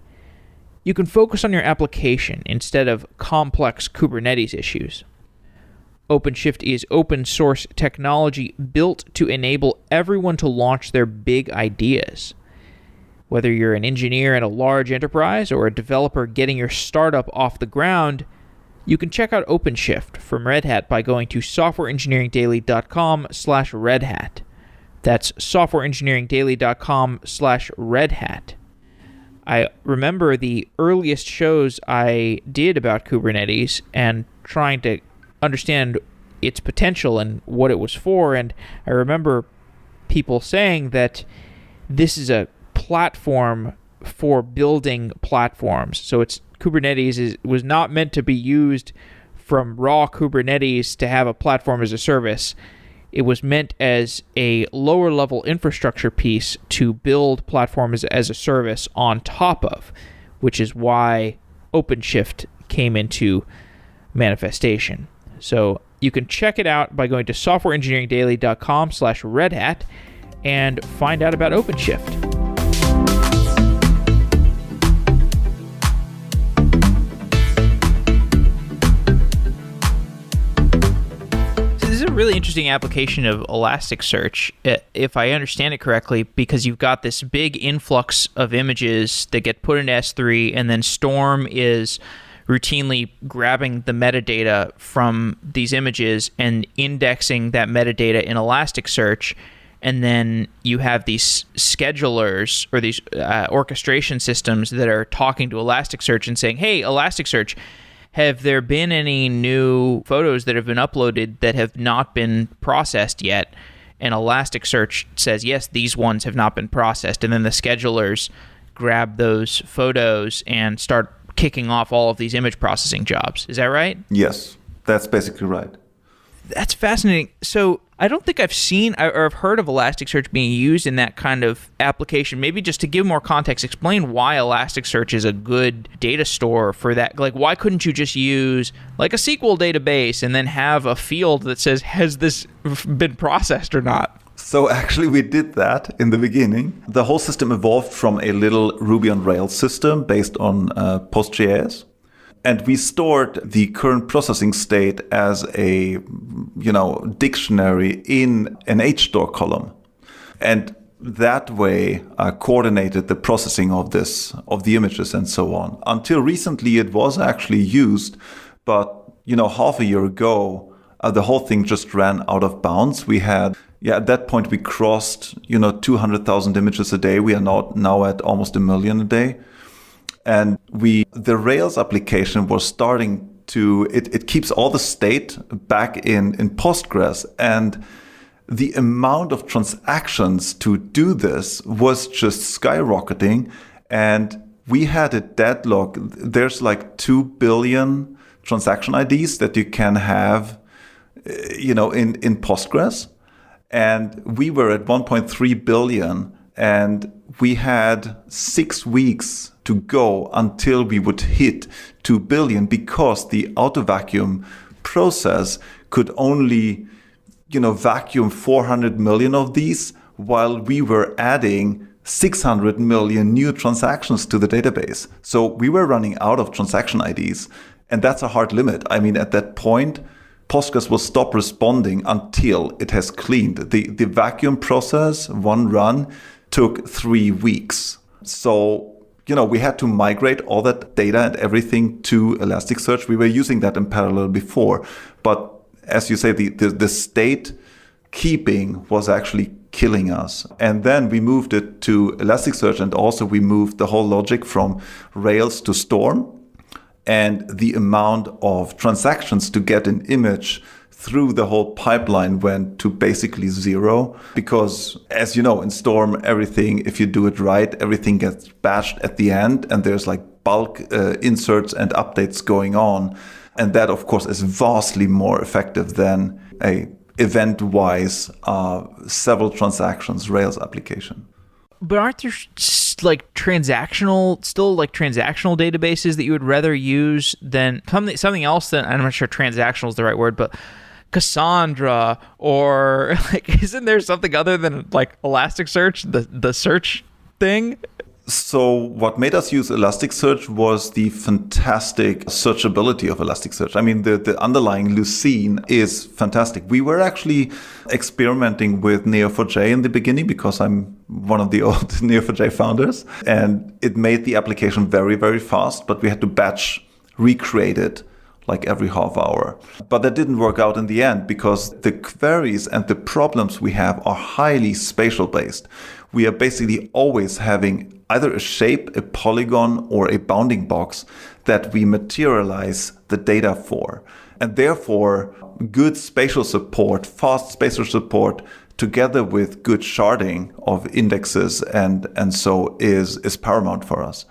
You can focus on your application instead of complex Kubernetes issues. OpenShift is open source technology built to enable everyone to launch their big ideas. Whether you're an engineer in a large enterprise or a developer getting your startup off the ground, you can check out OpenShift from Red Hat by going to softwareengineeringdaily.com/redhat. That's softwareengineeringdaily.com/redhat. I remember the earliest shows I did about Kubernetes and trying to understand its potential and what it was for. And I remember people saying that this is a platform for building platforms. So Kubernetes was not meant to be used from raw Kubernetes to have a platform as a service. It was meant as a lower level infrastructure piece to build platforms as a service on top of, which is why OpenShift came into manifestation. So you can check it out by going to softwareengineeringdaily.com/redhat and find out about OpenShift. This is a really interesting application of Elasticsearch, if I understand it correctly, because you've got this big influx of images that get put into S3, and then Storm is routinely grabbing the metadata from these images and indexing that metadata in Elasticsearch. And then you have these schedulers or these orchestration systems that are talking to Elasticsearch and saying, hey, Elasticsearch, have there been any new photos that have been uploaded that have not been processed yet? And Elasticsearch says, yes, these ones have not been processed. And then the schedulers grab those photos and start kicking off all of these image processing jobs. Is that right? Yes, that's basically right. That's fascinating. So I don't think I've seen or I've heard of Elasticsearch being used in that kind of application. Maybe just to give more context, explain why Elasticsearch is a good data store for that. Like, why couldn't you just use like a SQL database and then have a field that says, has this been processed or not? So actually we did that in the beginning. The whole system evolved from a little Ruby on Rails system based on PostGIS. And we stored the current processing state as a, dictionary in an HStore column. And that way coordinated the processing of the images and so on. Until recently, it was actually used, but, half a year ago, the whole thing just ran out of bounds. We had, at that point, we crossed, 200,000 images a day. We are now at almost 1 million a day. And the Rails application was starting to, it keeps all the state back in Postgres. And the amount of transactions to do this was just skyrocketing. And we had a deadlock. There's like 2 billion transaction IDs that you can have, in Postgres. And we were at 1.3 billion. And we had 6 weeks to go until we would hit 2 billion because the auto vacuum process could only, vacuum 400 million of these while we were adding 600 million new transactions to the database. So we were running out of transaction IDs, and that's a hard limit. I mean, at that point, Postgres will stop responding until it has cleaned. The vacuum process, one run, took 3 weeks. So, we had to migrate all that data and everything to Elasticsearch. We were using that in parallel before. But as you say, the state keeping was actually killing us. And then we moved it to Elasticsearch, and also we moved the whole logic from Rails to Storm. And the amount of transactions to get an image through the whole pipeline went to basically zero, because as you know, in Storm, everything, if you do it right, everything gets batched at the end, and there's like bulk inserts and updates going on. And that, of course, is vastly more effective than a event-wise several transactions Rails application. But aren't there transactional databases that you would rather use than something else that, I'm not sure transactional is the right word, but Cassandra, or isn't there something other than Elasticsearch, the search thing? So what made us use Elasticsearch was the fantastic searchability of Elasticsearch. I mean, the underlying Lucene is fantastic. We were actually experimenting with Neo4j in the beginning because I'm one of the old Neo4j founders, and it made the application very, very fast, but we had to batch recreate it like every half hour. But that didn't work out in the end because the queries and the problems we have are highly spatial based. We are basically always having either a shape, a polygon, or a bounding box that we materialize the data for. And therefore, good spatial support, fast spatial support, together with good sharding of indexes and so is paramount for us.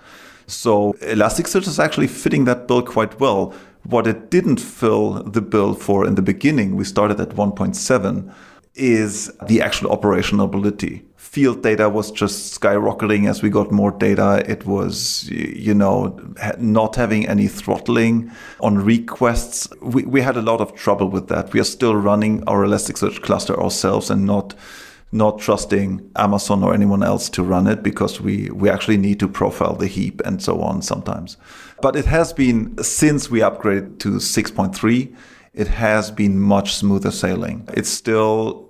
So Elasticsearch is actually fitting that bill quite well. What it didn't fill the bill for in the beginning, we started at 1.7, is the actual operationality. Field data was just skyrocketing as we got more data. It was, not having any throttling on requests. We had a lot of trouble with that. We are still running our Elasticsearch cluster ourselves and not trusting Amazon or anyone else to run it because we actually need to profile the heap and so on sometimes. But it has been, since we upgraded to 6.3, it has been much smoother sailing. It's still,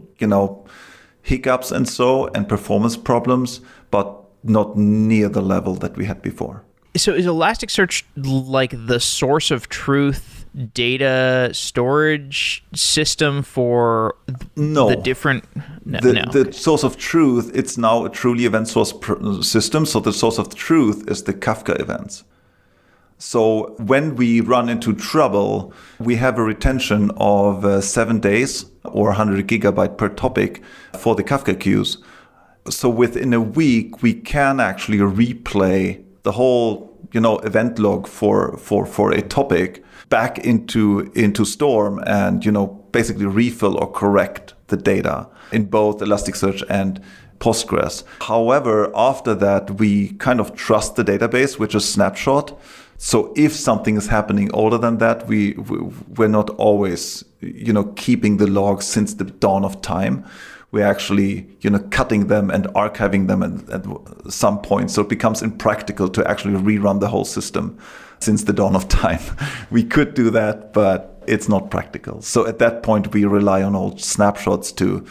hiccups and performance problems, but not near the level that we had before. So is Elasticsearch like the source of truth data storage system for the different... The source of truth, it's now a truly event source system. So the source of truth is the Kafka events. So when we run into trouble, we have a retention of 7 days or 100 gigabyte per topic for the Kafka queues. So within a week, we can actually replay the whole, event log for a topic back into Storm and, basically refill or correct the data in both Elasticsearch and Postgres. However, after that, we kind of trust the database, which is snapshot. So if something is happening older than that, we're not always, keeping the logs since the dawn of time. We're actually, cutting them and archiving them at some point. So it becomes impractical to actually rerun the whole system since the dawn of time. We could do that, but it's not practical. So at that point, we rely on old snapshots to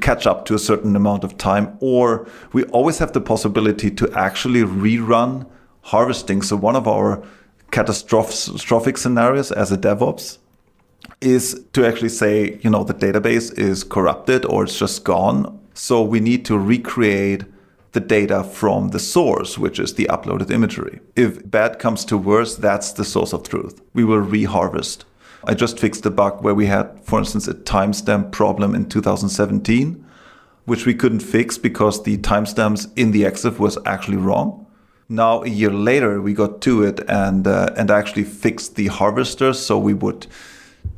catch up to a certain amount of time. Or we always have the possibility to actually rerun harvesting. So one of our catastrophic scenarios as a DevOps is to actually say, the database is corrupted or it's just gone. So we need to recreate the data from the source, which is the uploaded imagery. If bad comes to worse, that's the source of truth. We will reharvest. I just fixed a bug where we had, for instance, a timestamp problem in 2017, which we couldn't fix because the timestamps in the EXIF was actually wrong. Now, a year later, we got to it and actually fixed the harvesters. So we would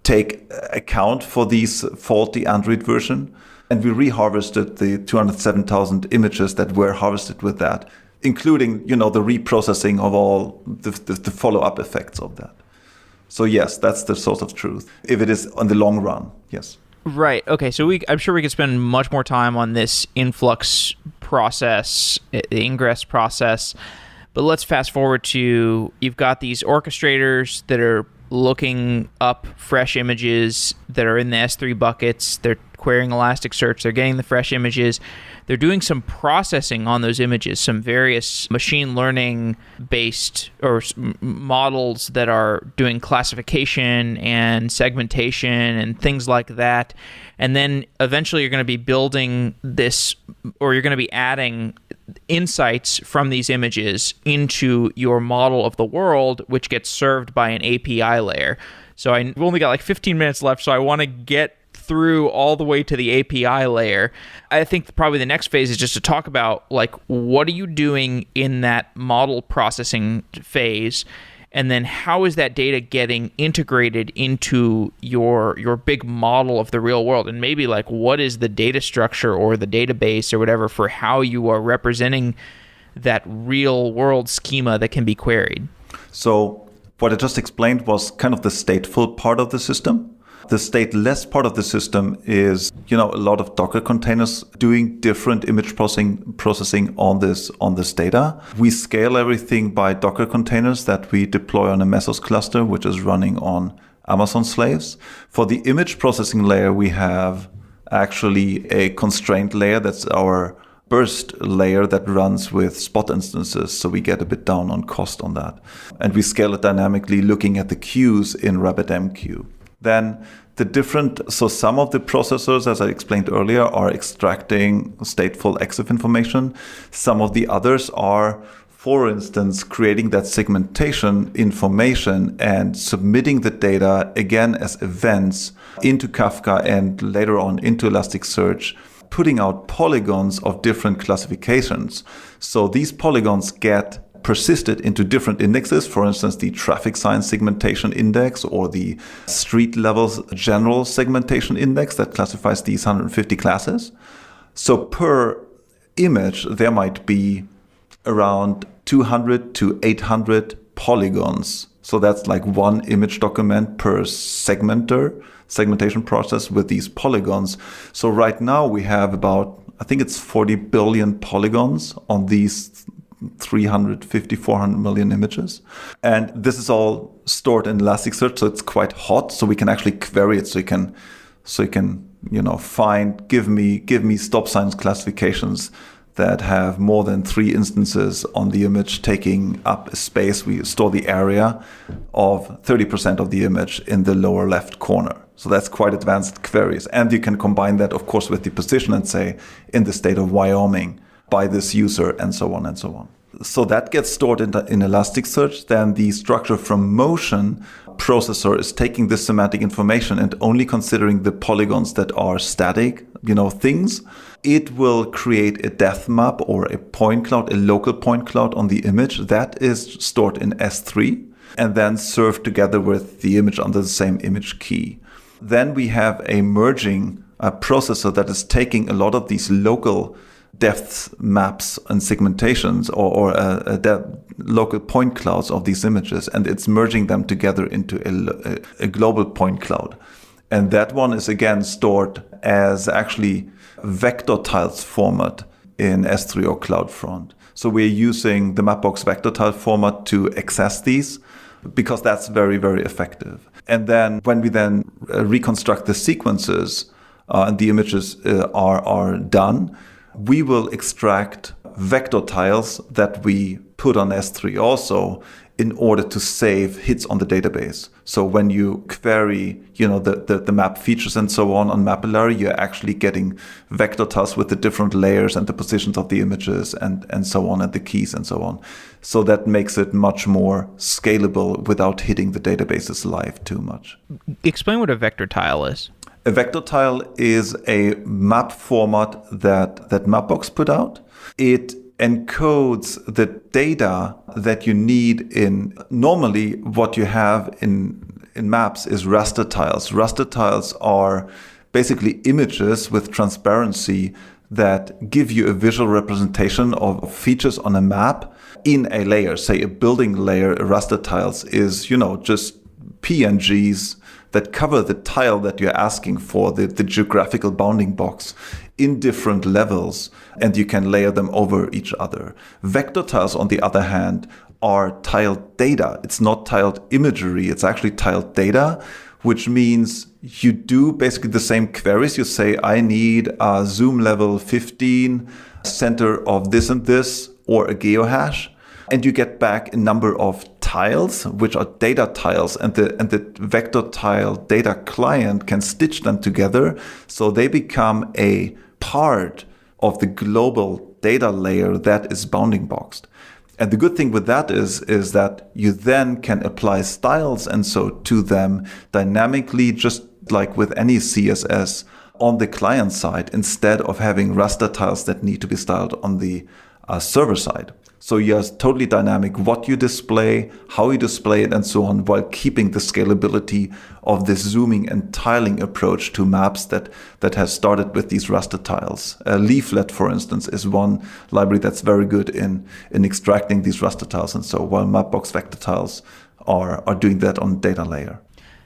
take account for these faulty Android version. And we reharvested the 207,000 images that were harvested with that, including, the reprocessing of all the follow-up effects of that. So yes, that's the source of truth. If it is on the long run, yes. Right. Okay. So I'm sure we could spend much more time on this influx process, the ingress process. But let's fast forward to, you've got these orchestrators that are looking up fresh images that are in the S3 buckets. They're querying Elasticsearch. They're getting the fresh images. They're doing some processing on those images, some various machine learning based or models that are doing classification and segmentation and things like that. And then eventually you're going to be building this, or you're going to be adding insights from these images into your model of the world, which gets served by an API layer. So I've only got like 15 minutes left, so I want to get through all the way to the API layer. I think probably the next phase is just to talk about, like, what are you doing in that model processing phase, and then how is that data getting integrated into your big model of the real world, and maybe like what is the data structure or the database or whatever for how you are representing that real world schema that can be queried. So what I just explained was kind of the stateful part of the system. The stateless part of the system is, a lot of Docker containers doing different image processing on this data. We scale everything by Docker containers that we deploy on a Mesos cluster, which is running on Amazon slaves. For the image processing layer, we have actually a constraint layer. That's our burst layer that runs with spot instances, so we get a bit down on cost on that. And we scale it dynamically looking at the queues in RabbitMQ. Then so some of the processors, as I explained earlier, are extracting stateful EXIF information. Some of the others are, for instance, creating that segmentation information and submitting the data again as events into Kafka and later on into Elasticsearch, putting out polygons of different classifications. So these polygons get persisted into different indexes, for instance, the traffic sign segmentation index or the street levels general segmentation index that classifies these 150 classes. So per image, there might be around 200 to 800 polygons. So that's like one image document per segmentation process with these polygons. So right now we have about, I think it's 40 billion polygons on these 350, 400 million images. And this is all stored in Elasticsearch, so it's quite hot. So we can actually query it. So you can, give me stop signs classifications that have more than 3 instances on the image taking up a space. We store the area of 30% of the image in the lower left corner. So that's quite advanced queries. And you can combine that, of course, with the position and say, in the state of Wyoming, by this user, and so on and so on. So that gets stored in Elasticsearch. Then the structure from motion processor is taking this semantic information and only considering the polygons that are static, things. It will create a depth map or a point cloud, a local point cloud on the image that is stored in S3 and then served together with the image under the same image key. Then we have a merging processor that is taking a lot of these local depth maps and segmentations or local point clouds of these images, and it's merging them together into a global point cloud. And that one is again stored as actually vector tiles format in S3 or CloudFront. So we're using the Mapbox vector tile format to access these because that's very, very effective. And then when we then reconstruct the sequences and the images are done, we will extract vector tiles that we put on S3 also in order to save hits on the database. So when you query, the map features and so on Mapillary, you're actually getting vector tiles with the different layers and the positions of the images and so on, and the keys and so on. So that makes it much more scalable without hitting the databases live too much. Explain what a vector tile is. A vector tile is a map format that Mapbox put out. It encodes the data that you need in. Normally, what you have in maps is raster tiles. Raster tiles are basically images with transparency that give you a visual representation of features on a map in a layer. Say a building layer, a raster tiles is, just PNGs that cover the tile that you're asking for, the geographical bounding box in different levels, and you can layer them over each other. Vector tiles, on the other hand, are tiled data. It's not tiled imagery, it's actually tiled data, which means you do basically the same queries. You say, I need a zoom level 15, center of this and this, or a geohash, and you get back a number of tiles, which are data tiles, and the vector tile data client can stitch them together so they become a part of the global data layer that is bounding boxed. And the good thing with that is that you then can apply styles and so to them dynamically, just like with any CSS on the client side, instead of having raster tiles that need to be styled on the server side. So you're totally dynamic what you display, how you display it, and so on, while keeping the scalability of this zooming and tiling approach to maps that has started with these raster tiles. Leaflet, for instance, is one library that's very good in extracting these raster tiles, and so while Mapbox vector tiles are doing that on data layer.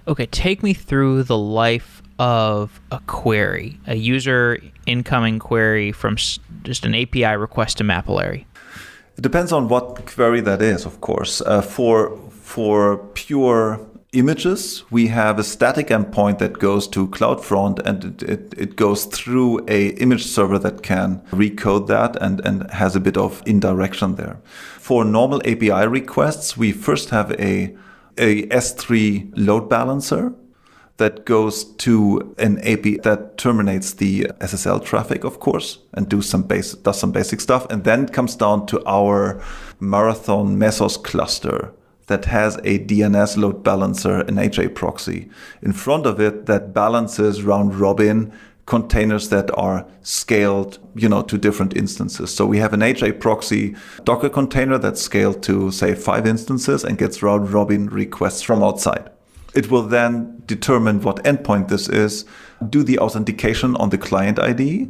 Okay, take me through the life of a query, a user incoming query from just an API request to Mapillary. It depends on what query that is, of course. For pure images, we have a static endpoint that goes to CloudFront, and it goes through a image server that can recode that and has a bit of indirection there. For normal API requests, we first have a S3 load balancer that goes to an API that terminates the SSL traffic, of course, and does some basic stuff, and then comes down to our Marathon Mesos cluster that has a DNS load balancer, an HA proxy in front of it that balances round robin containers that are scaled, to different instances. So we have an HA proxy Docker container that's scaled to, say, 5 instances and gets round robin requests from outside. It will then determine what endpoint this is, do the authentication on the client ID,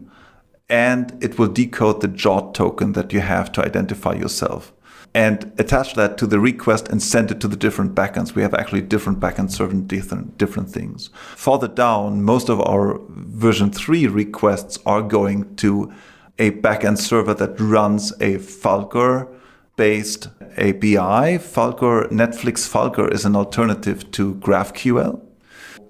and it will decode the JWT token that you have to identify yourself, and attach that to the request and send it to the different backends. We have actually different backends serving different things. Further down, most of our version 3 requests are going to a backend server that runs a Falcor-based API. Netflix Falcor is an alternative to GraphQL.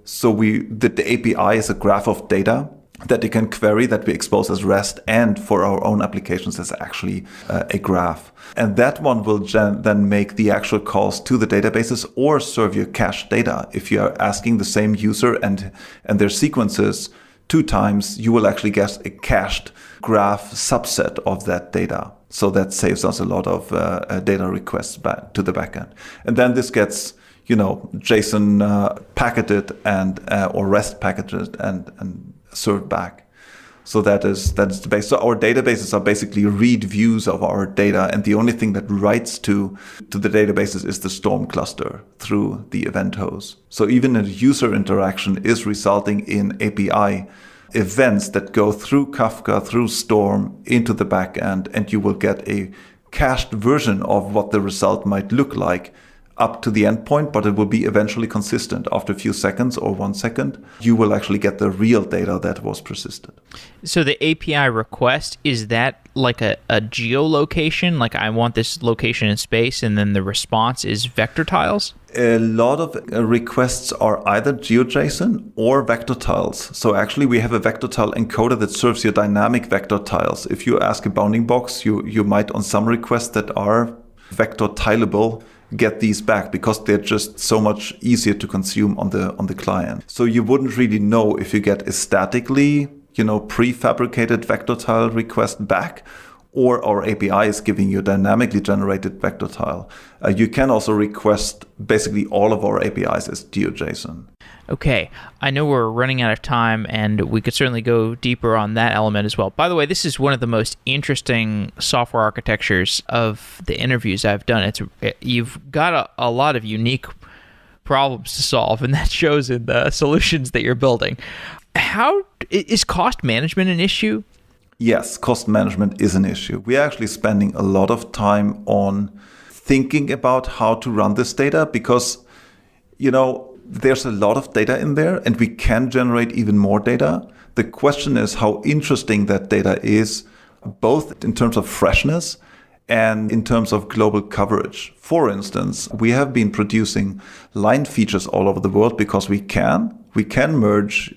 So the API is a graph of data that you can query, that we expose as REST, and for our own applications as actually a graph. And that one will then make the actual calls to the databases or serve you cached data. If you are asking the same user and their sequences 2 times, you will actually get a cached graph subset of that data. So that saves us a lot of data requests back to the backend. And then this gets JSON packeted or REST packeted and served back. So that is the base. So our databases are basically read views of our data, and the only thing that writes to the databases is the Storm cluster through the event host. So even a user interaction is resulting in API events that go through Kafka, through Storm, into the backend, and you will get a cached version of what the result might look like up to the endpoint, but it will be eventually consistent. After a few seconds or 1 second, you will actually get the real data that was persisted. So the API request, is that like a geolocation? Like I want this location in space, and then the response is vector tiles? A lot of requests are either GeoJSON or vector tiles. So actually we have a vector tile encoder that serves you dynamic vector tiles. If you ask a bounding box, you might on some requests that are vector tileable get these back, because they're just so much easier to consume on the client. So you wouldn't really know if you get a statically, prefabricated vector tile request back, or our API is giving you a dynamically generated vector tile. You can also request basically all of our APIs as GeoJSON. Okay, I know we're running out of time, and we could certainly go deeper on that element as well. By the way, this is one of the most interesting software architectures of the interviews I've done. You've got a lot of unique problems to solve, and that shows in the solutions that you're building. How is cost management an issue? Yes, cost management is an issue. We're actually spending a lot of time on thinking about how to run this data, because, there's a lot of data in there, and we can generate even more data. The question is how interesting that data is, both in terms of freshness and in terms of global coverage. For instance, we have been producing line features all over the world because we can. We can merge,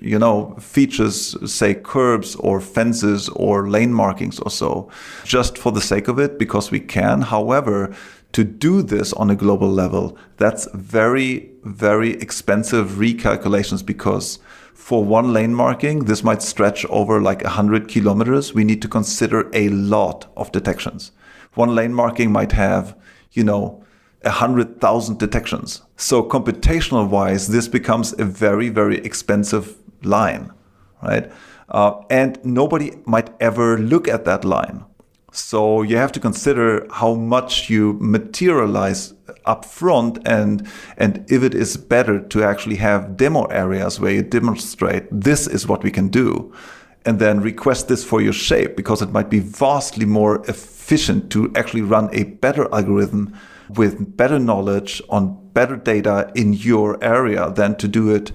features, say curbs or fences or lane markings or so, just for the sake of it, because we can. However, to do this on a global level, that's very, very expensive recalculations, because for one lane marking, this might stretch over like 100 kilometers. We need to consider a lot of detections. One lane marking might have, 100,000 detections. So computational wise, this becomes a very, very expensive line, right? And nobody might ever look at that line. So you have to consider how much you materialize up front, and if it is better to actually have demo areas where you demonstrate this is what we can do, and then request this for your shape, because it might be vastly more efficient to actually run a better algorithm with better knowledge on better data in your area than to do it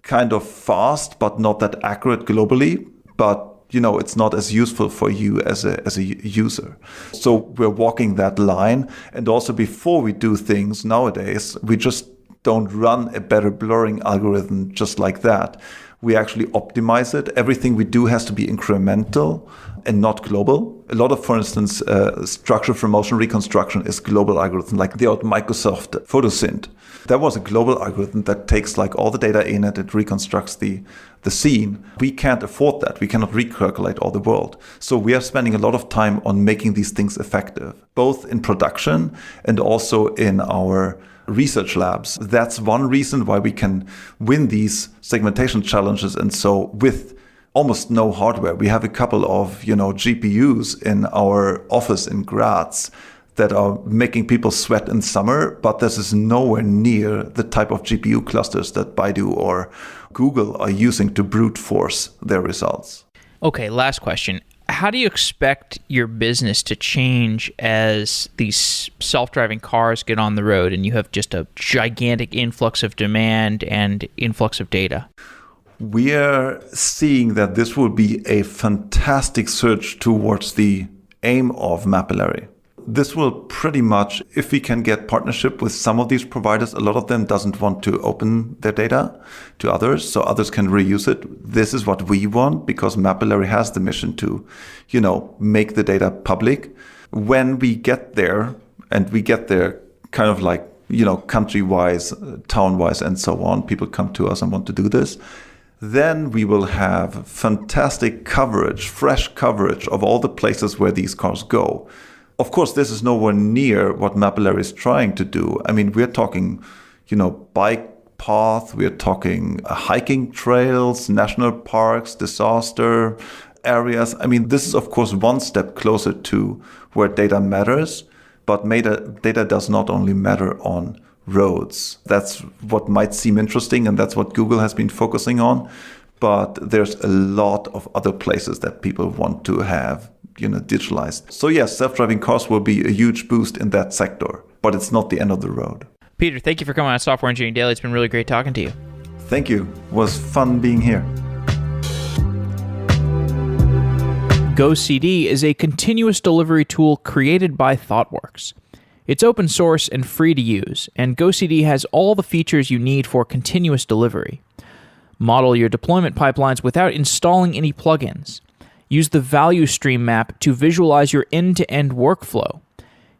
kind of fast but not that accurate globally. But it's not as useful for you as a user. So we're walking that line. And also before we do things nowadays, we just don't run a better blurring algorithm just like that. We actually optimize it. Everything we do has to be incremental and not global. A lot of, for instance, structure from motion reconstruction is global algorithm, like the old Microsoft photosynth. That was a global algorithm that takes like all the data in it, it reconstructs the scene. We can't afford that. We cannot recalculate all the world. So we are spending a lot of time on making these things effective, both in production and also in our research labs. That's one reason why we can win these segmentation challenges. And so with almost no hardware, we have a couple of, GPUs in our office in Graz that are making people sweat in summer, but this is nowhere near the type of GPU clusters that Baidu or Google are using to brute force their results. Okay, last question. How do you expect your business to change as these self-driving cars get on the road and you have just a gigantic influx of demand and influx of data? We are seeing that this will be a fantastic surge towards the aim of Mapillary. This will pretty much, if we can get partnership with some of these providers, a lot of them doesn't want to open their data to others, so others can reuse it. This is what we want because Mapillary has the mission to, make the data public. When we get there, and we get there kind of like, country-wise, town-wise, and so on, people come to us and want to do this, then we will have fantastic coverage, fresh coverage of all the places where these cars go. Of course, this is nowhere near what Mapillary is trying to do. I mean, we're talking, bike path, we're talking hiking trails, national parks, disaster areas. I mean, this is, of course, one step closer to where data matters, but data does not only matter on roads. That's what might seem interesting, and that's what Google has been focusing on. But there's a lot of other places that people want to have digitalized. So yes, self-driving cars will be a huge boost in that sector, but it's not the end of the road. Peter, thank you for coming on Software Engineering Daily. It's been really great talking to you. Thank you. It was fun being here. GoCD is a continuous delivery tool created by ThoughtWorks. It's open source and free to use, and GoCD has all the features you need for continuous delivery. Model your deployment pipelines without installing any plugins. Use the value stream map to visualize your end-to-end workflow.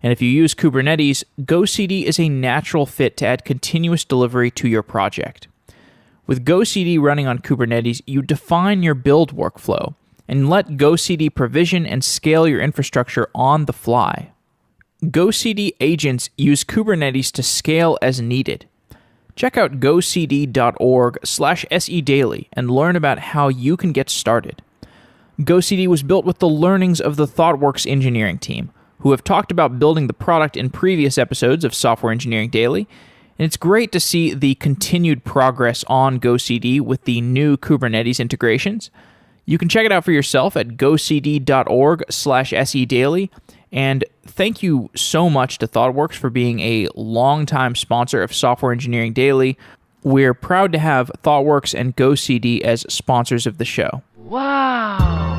And if you use Kubernetes, GoCD is a natural fit to add continuous delivery to your project. With GoCD running on Kubernetes, you define your build workflow and let GoCD provision and scale your infrastructure on the fly. GoCD agents use Kubernetes to scale as needed. Check out gocd.org/sedaily and learn about how you can get started. GoCD was built with the learnings of the ThoughtWorks engineering team, who have talked about building the product in previous episodes of Software Engineering Daily, and it's great to see the continued progress on GoCD with the new Kubernetes integrations. You can check it out for yourself at gocd.org/sedaily, and thank you so much to ThoughtWorks for being a longtime sponsor of Software Engineering Daily. We're proud to have ThoughtWorks and GoCD as sponsors of the show. Wow!